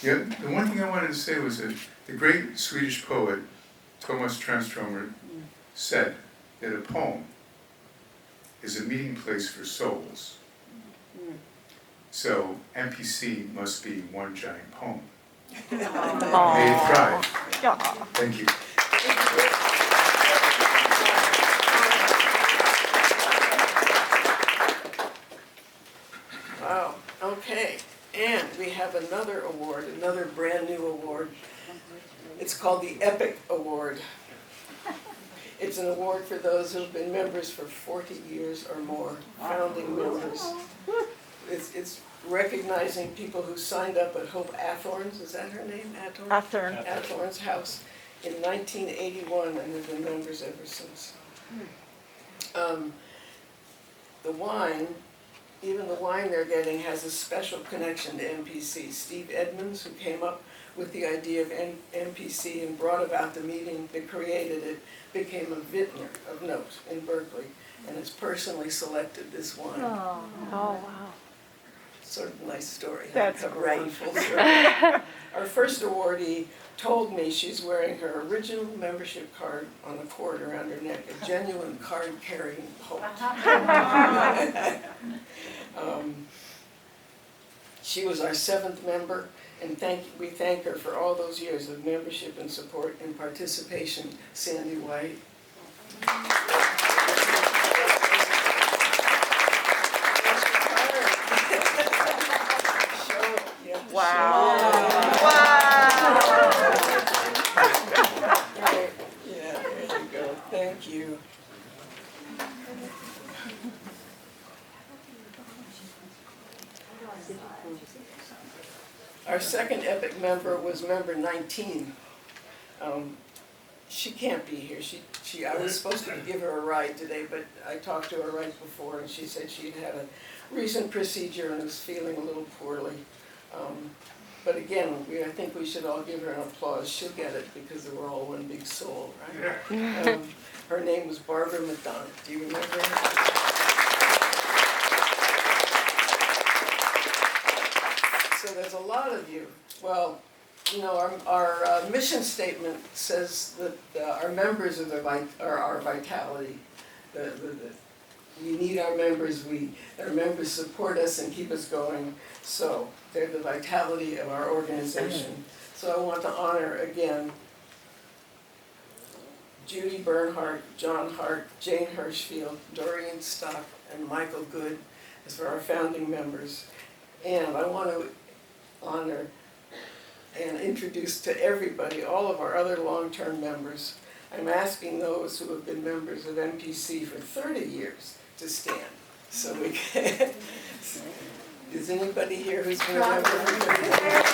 The one thing I wanted to say was that the great Swedish poet Thomas Tranströmer said that a poem is a meeting place for souls. So MPC must be one giant poem. May it thrive. Thank you. Wow, okay. And we have another award, another brand new award. It's called the Epic Award. It's an award for those who've been members for 40 years or more, founding members. It's recognizing people who signed up at Hope Athorn's, is that her name, Athorn? Athorn. Athorn's house in 1981, and have been members ever since. The wine, even the wine they're getting has a special connection to MPC. Steve Edmonds, who came up with the idea of MPC and brought about the meeting that created it, became a vintner of note in Berkeley, and has personally selected this wine. Oh, wow. Sort of a nice story. That's Come great. around full circle. Our first awardee told me she's wearing her original membership card on the cord around her neck, a genuine card-carrying poet. She was our 7th member, and we thank her for all those years of membership and support and participation, Sandy White. Wow. Yeah, there you go. Thank you. Our second Epic member was member 19. She can't be here. I was supposed to give her a ride today, but I talked to her right before, and she said she'd had a recent procedure and was feeling a little poorly. But again, I think we should all give her an applause. She'll get it because we're all one big soul, right? Her name was Barbara McDonough. Do you remember her? So there's a lot of you. Well, you know, our mission statement says that our members are our vitality. We need our members. Our members support us and keep us going. So they're the vitality of our organization. So I want to honor again Judy Bernhard, John Hart, Jane Hirshfield, Doreen Stock, and Michael Good as for our founding members. And I want to honor and introduce to everybody all of our other long-term members. I'm asking those who have been members of MPC for 30 years to stand. So we can. Is anybody here who's been a member for 30 years?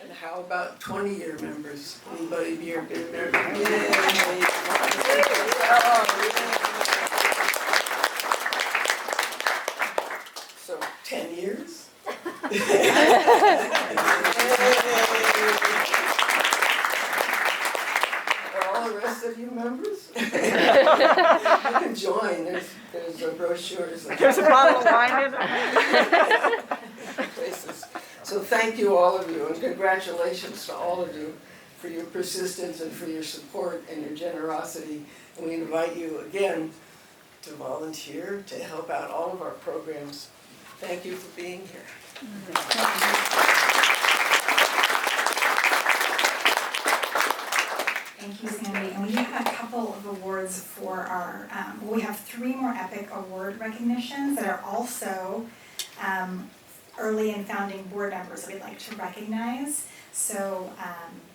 And how about 20-year members? Anybody here been a member? Yay! So 10 years? Are all the rest of you members? You can join. There's brochures. There's a bottle of wine in it. Places. So thank you, all of you, and congratulations to all of you for your persistence and for your support and your generosity. And we invite you again to volunteer, to help out all of our programs. Thank you for being here. Thank you, Sandy. And we do have a couple of awards for our, we have 3 more EPIC award recognitions that are also early and founding board members that we'd like to recognize. So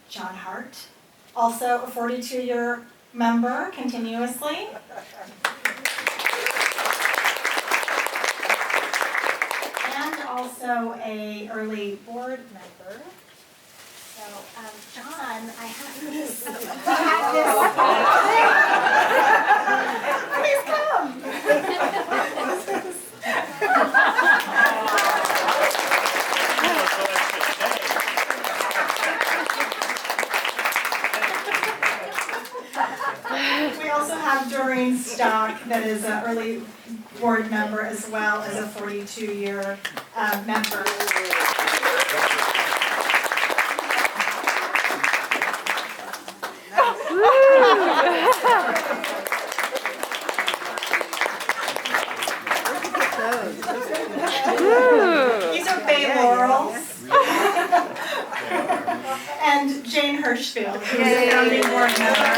John Hart, also a 42-year member continuously. And also a early board member. So, John, I have this. Please come. We also have Doreen Stock, that is an early board member as well as a 42-year member. Hirshfield, who is a founding board member.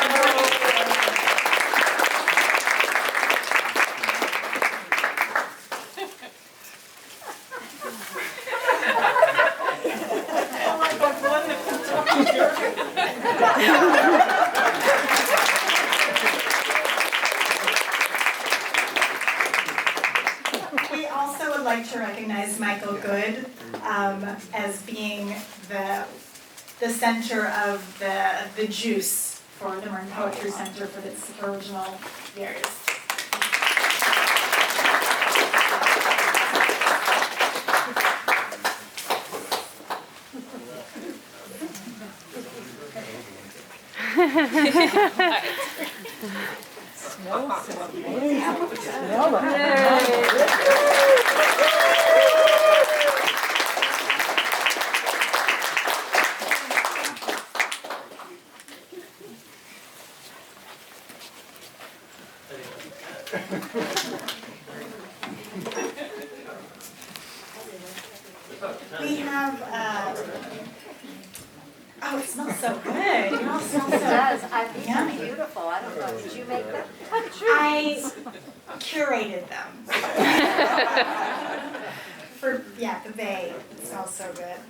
We also would like to recognize Michael Good as being the center of the juice for the Marin Poetry Center for its original years. We have, oh, it smells so good. You all smell so It does, I think yummy. they're beautiful, I don't know, did you make them? I curated them. For, yeah, the bay, it smells so good.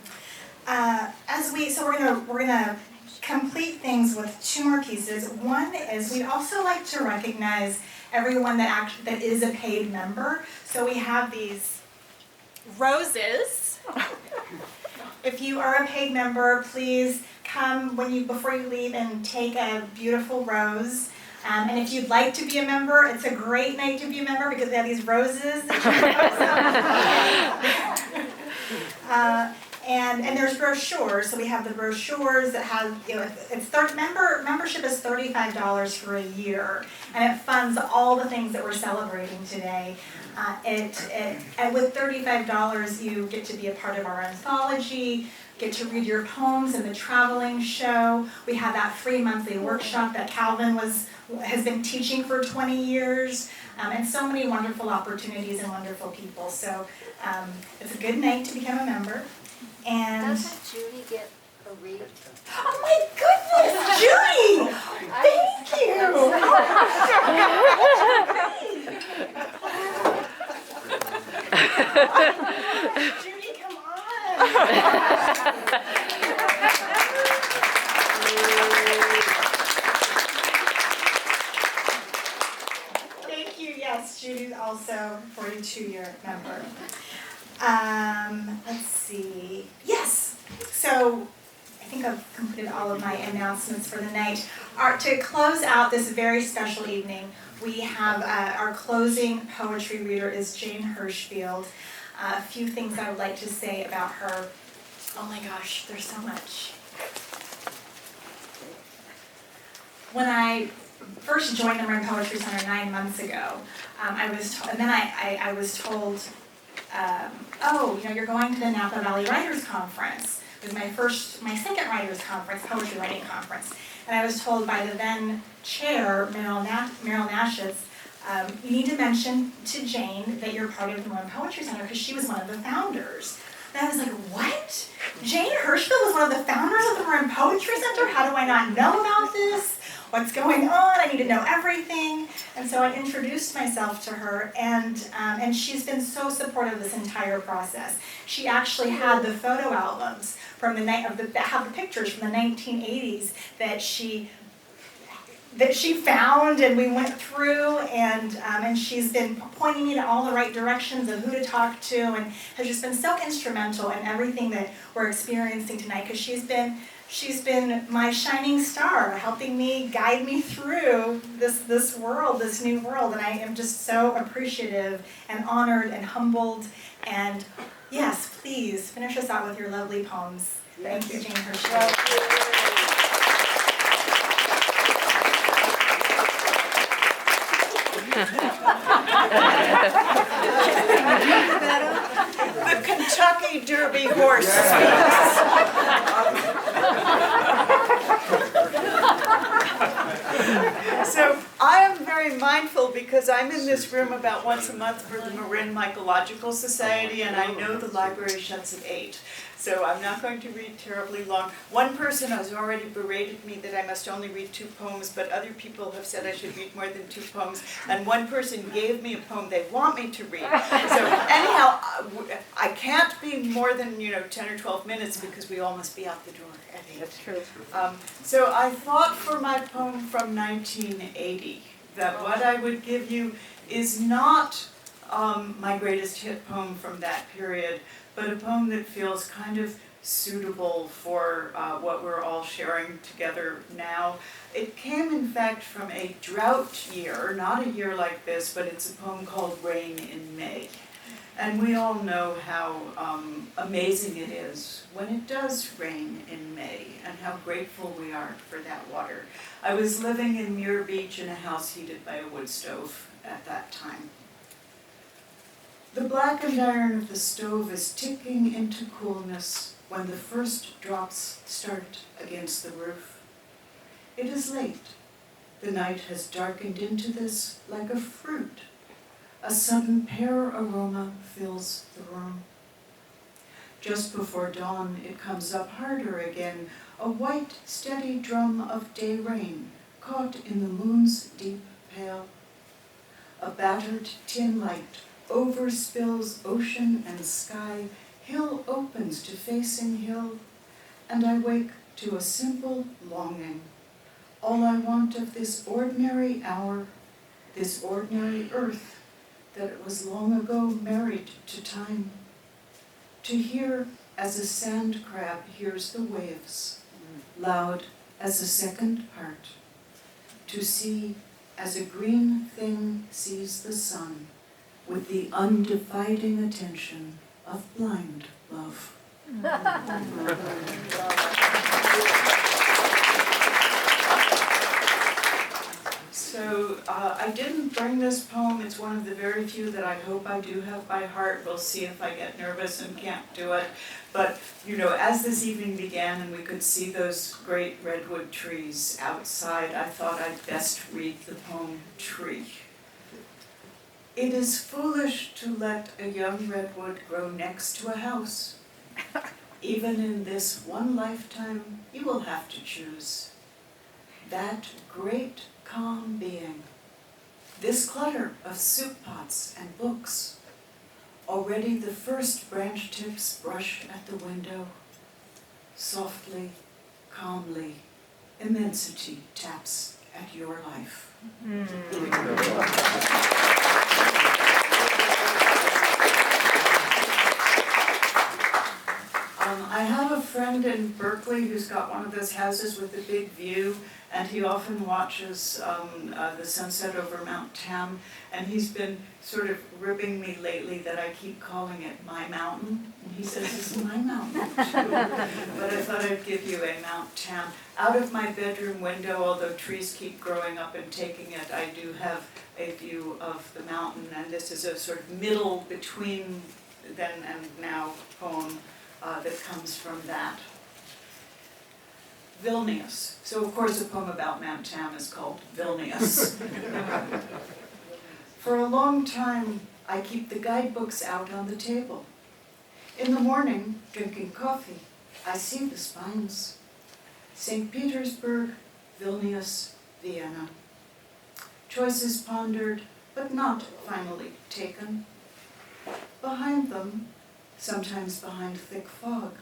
So we're gonna complete things with two more pieces. One is we'd also like to recognize everyone that is a paid member. So we have these roses. If you are a paid member, please come before you leave and take a beautiful rose. And if you'd like to be a member, it's a great night to be a member because they have these roses that you can and there's brochures. So we have the brochures that have, membership is $35 for a year, and it funds all the things that we're celebrating today. And with $35, you get to be a part of our anthology, get to read your poems in the traveling show. We have that free monthly workshop that Calvin has been teaching for 20 years, and so many wonderful opportunities and wonderful people. So it's a good night to become a member. And Doesn't Judy get a read? oh my goodness, Judy! Thank you. Judy, come on. Thank you. Yes, Judy's also 42-year member. Let's see. Yes. So I think I've completed all of my announcements for the night. To close out this very special evening, we have our closing poetry reader is Jane Hirshfield. A few things I would like to say about her. Oh my gosh, there's so much. When I first joined the Marin Poetry Center 9 months ago, I was told, oh, you're going to the Napa Valley Writers Conference. It was my second writers conference, poetry writing conference. And I was told by the then chair, Meryl Nashitz, you need to mention to Jane that you're part of the Marin Poetry Center because she was one of the founders. And I was like, what? Jane Hirshfield was one of the founders of the Marin Poetry Center? How do I not know about this? What's going on? I need to know everything. And so I introduced myself to her, and she's been so supportive of this entire process. She actually had the photo albums from that have the pictures from the 1980s that she found, and we went through, and she's been pointing me to all the right directions of who to talk to, and has just been so instrumental in everything that we're experiencing tonight, because she's been my shining star, helping me, guide me through this world, this new world, and I am just so appreciative and honored and humbled. And yes, please finish us out with your lovely poems. Thank you, Jane Hirshfield. The Kentucky Derby horse. So I am very very mindful because I'm in this room about once a month for the Marin Mycological Society, and I know the library shuts at 8. So I'm not going to read terribly long. One person has already berated me that I must only read 2 poems, but other people have said I should read more than 2 poems. And one person gave me a poem they want me to read. So anyhow, I can't be more than 10 or 12 minutes because we all must be out the door at 8. That's true. So I thought for my poem from 1980 that what I would give you is not my greatest hit poem from that period, but a poem that feels kind of suitable for what we're all sharing together now. It came, in fact, from a drought year, not a year like this, but it's a poem called Rain in May. And we all know how amazing it is when it does rain in May, and how grateful we are for that water. I was living in Muir Beach in a house heated by a wood stove at that time. The blackened iron of the stove is ticking into coolness when the first drops start against the roof. It is late. The night has darkened into this like a fruit. A sudden pear aroma fills the room. Just before dawn, it comes up harder again, a white, steady drum of day rain caught in the moon's deep pale. A battered tin light overspills ocean and sky, hill opens to facing hill, and I wake to a simple longing. All I want of this ordinary hour, this ordinary earth that was long ago married to time, to hear as a sand crab hears the waves, loud as a second heart, to see as a green thing sees the sun, with the undividing attention of blind love. So I didn't bring this poem. It's one of the very few that I hope I do have by heart. We'll see if I get nervous and can't do it. But, as this evening began and we could see those great redwood trees outside, I thought I'd best read the poem Tree. It is foolish to let a young redwood grow next to a house. Even in this one lifetime, you will have to choose. That great calm being, this clutter of soup pots and books. Already the first branch tips brush at the window. Softly, calmly, immensity taps at your life. I have a friend in Berkeley who's got one of those houses with a big view, and he often watches the sunset over Mount Tam, and he's been sort of ribbing me lately that I keep calling it my mountain, and he says it's my mountain too, but I thought I'd give you a Mount Tam. Out of my bedroom window, although trees keep growing up and taking it, I do have a view of the mountain, and this is a sort of middle between then and now poem that comes from that. Vilnius. So of course a poem about Mount Tam is called Vilnius. For a long time, I keep the guidebooks out on the table. In the morning, drinking coffee, I see the spines. St. Petersburg, Vilnius, Vienna. Choices pondered, but not finally taken. Behind them, sometimes behind thick fog,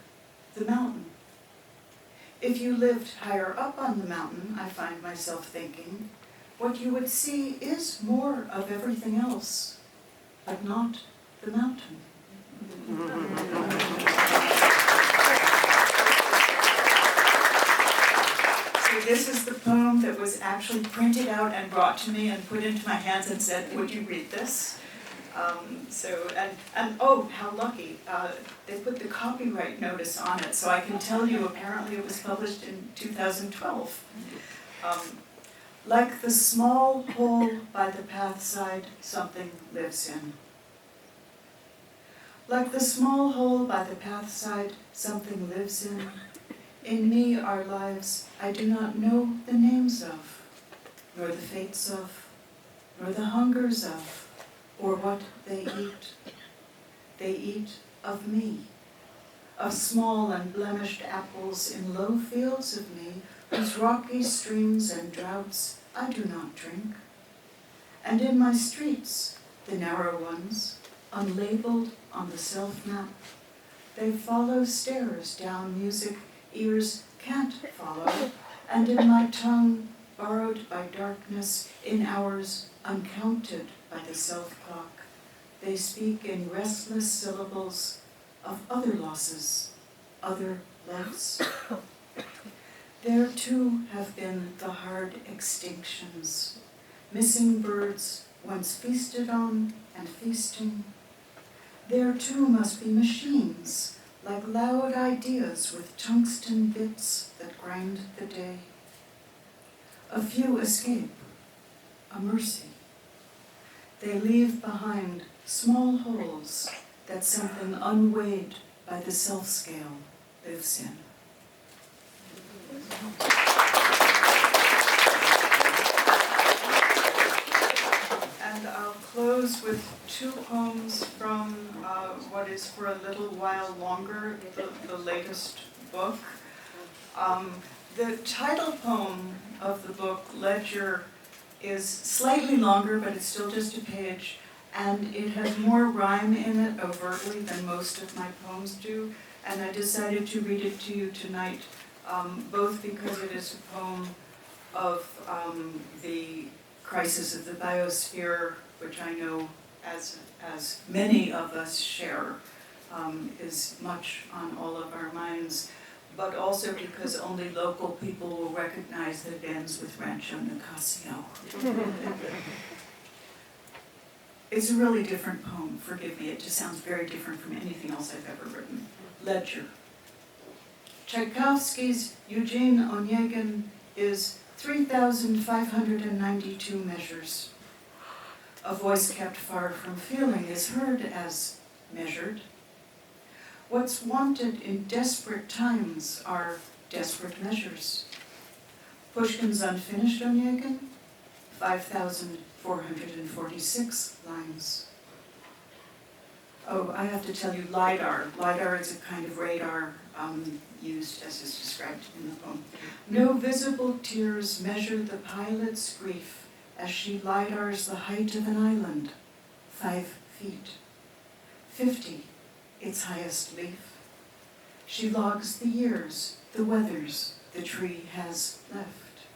the mountain. If you lived higher up on the mountain, I find myself thinking, what you would see is more of everything else, but not the mountain. So this is the poem that was actually printed out and brought to me and put into my hands and said, would you read this? Oh, how lucky, they put the copyright notice on it, so I can tell you apparently it was published in 2012. Like the small hole by the pathside, something lives in. Like the small hole by the pathside, something lives in. In me are lives I do not know the names of, nor the fates of, nor the hungers of, or what they eat. They eat of me, of small and blemished apples in low fields of me, whose rocky streams and droughts I do not drink. And in my streets, the narrow ones, unlabeled on the self-map, they follow stairs down music ears can't follow, and in my tongue, borrowed by darkness, in hours uncounted by the self-clock, they speak in restless syllables of other losses, other lives. There too have been the hard extinctions, missing birds once feasted on and feasting. There too must be machines, like loud ideas with tungsten bits that grind the day. A few escape, a mercy. They leave behind small holes that something unweighed by the self-scale lives in. And I'll close with two poems from what is for a little while longer, the latest book. The title poem of the book, Ledger, is slightly longer, but it's still just a page, and it has more rhyme in it overtly than most of my poems do, and I decided to read it to you tonight, both because it is a poem of the crisis of the biosphere, which I know as many of us share, is much on all of our minds, but also because only local people will recognize that it ends with Rancho Nicasio. It's a really different poem, forgive me, it just sounds very different from anything else I've ever written. Ledger. Tchaikovsky's Eugene Onegin is 3,592 measures. A voice kept far from feeling is heard as measured. What's wanted in desperate times are desperate measures. Pushkin's unfinished Onegin, 5,446 lines. Oh, I have to tell you, LiDAR. LiDAR is a kind of radar used as is described in the poem. No visible tears measure the pilot's grief as she LiDARs the height of an island, 5 feet. 50, its highest leaf. She logs the years, the weathers the tree has left.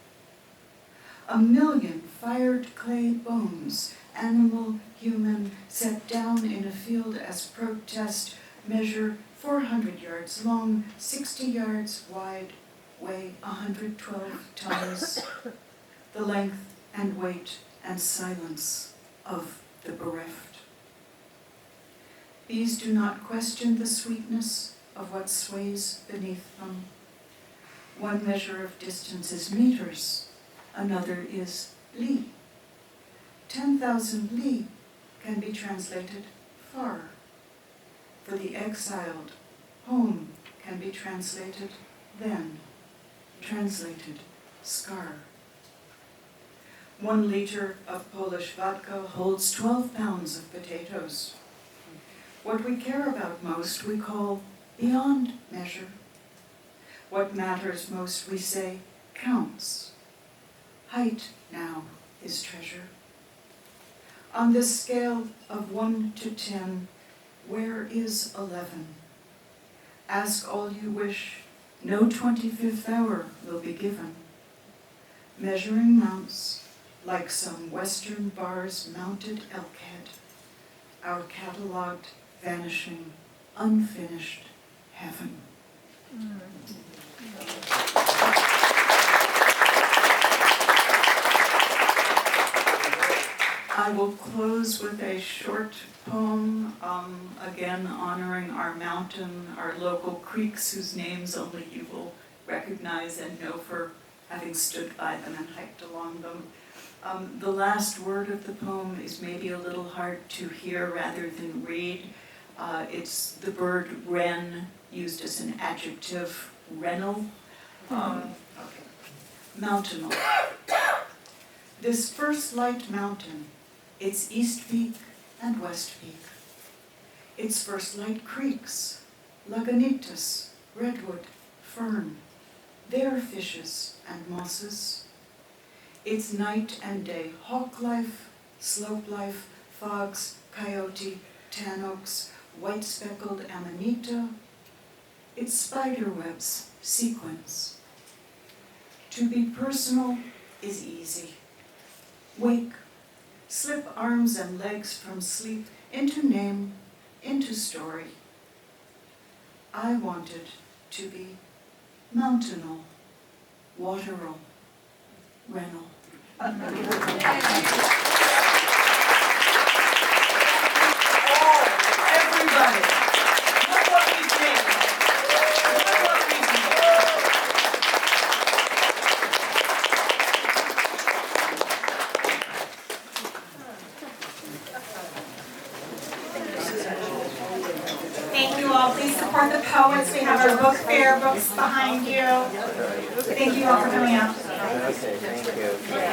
1,000,000 fired clay bones, animal, human, set down in a field as protest, measure 400 yards long, 60 yards wide, weigh 112 tons. The length and weight and silence of the bereft. Bees do not question the sweetness of what sways beneath them. One measure of distance is meters, another is li. 10,000 li can be translated far. For the exiled, home can be translated then, translated scar. 1 liter of Polish vodka holds 12 pounds of potatoes. What we care about most we call beyond measure. What matters most we say counts. Height now is treasure. On this scale of 1 to 10, where is 11? Ask all you wish, no 25th hour will be given. Measuring mounts, like some Western bar's mounted elk head, our catalogued, vanishing, unfinished heaven. I will close with a short poem, again honoring our mountain, our local creeks whose names only you will recognize and know for having stood by them and hiked along them. The last word of the poem is maybe a little hard to hear rather than read. It's the bird wren, used as an adjective, wrennel. Mountainal. This first light mountain, its east peak and west peak. Its first light creeks, Lagunitas, redwood, fern, their fishes and mosses. Its night and day hawk life, slope life, fogs, coyote, tan oaks, white speckled amanita. Its spider webs, sequins. To be personal is easy. Wake, slip arms and legs from sleep into name, into story. I wanted to be mountainal, wateral, renal. Everybody, look what we did. Look what we did. Thank you all. Please support the poets. We have our book fair books behind you. Thank you all for coming out. Okay, thank you.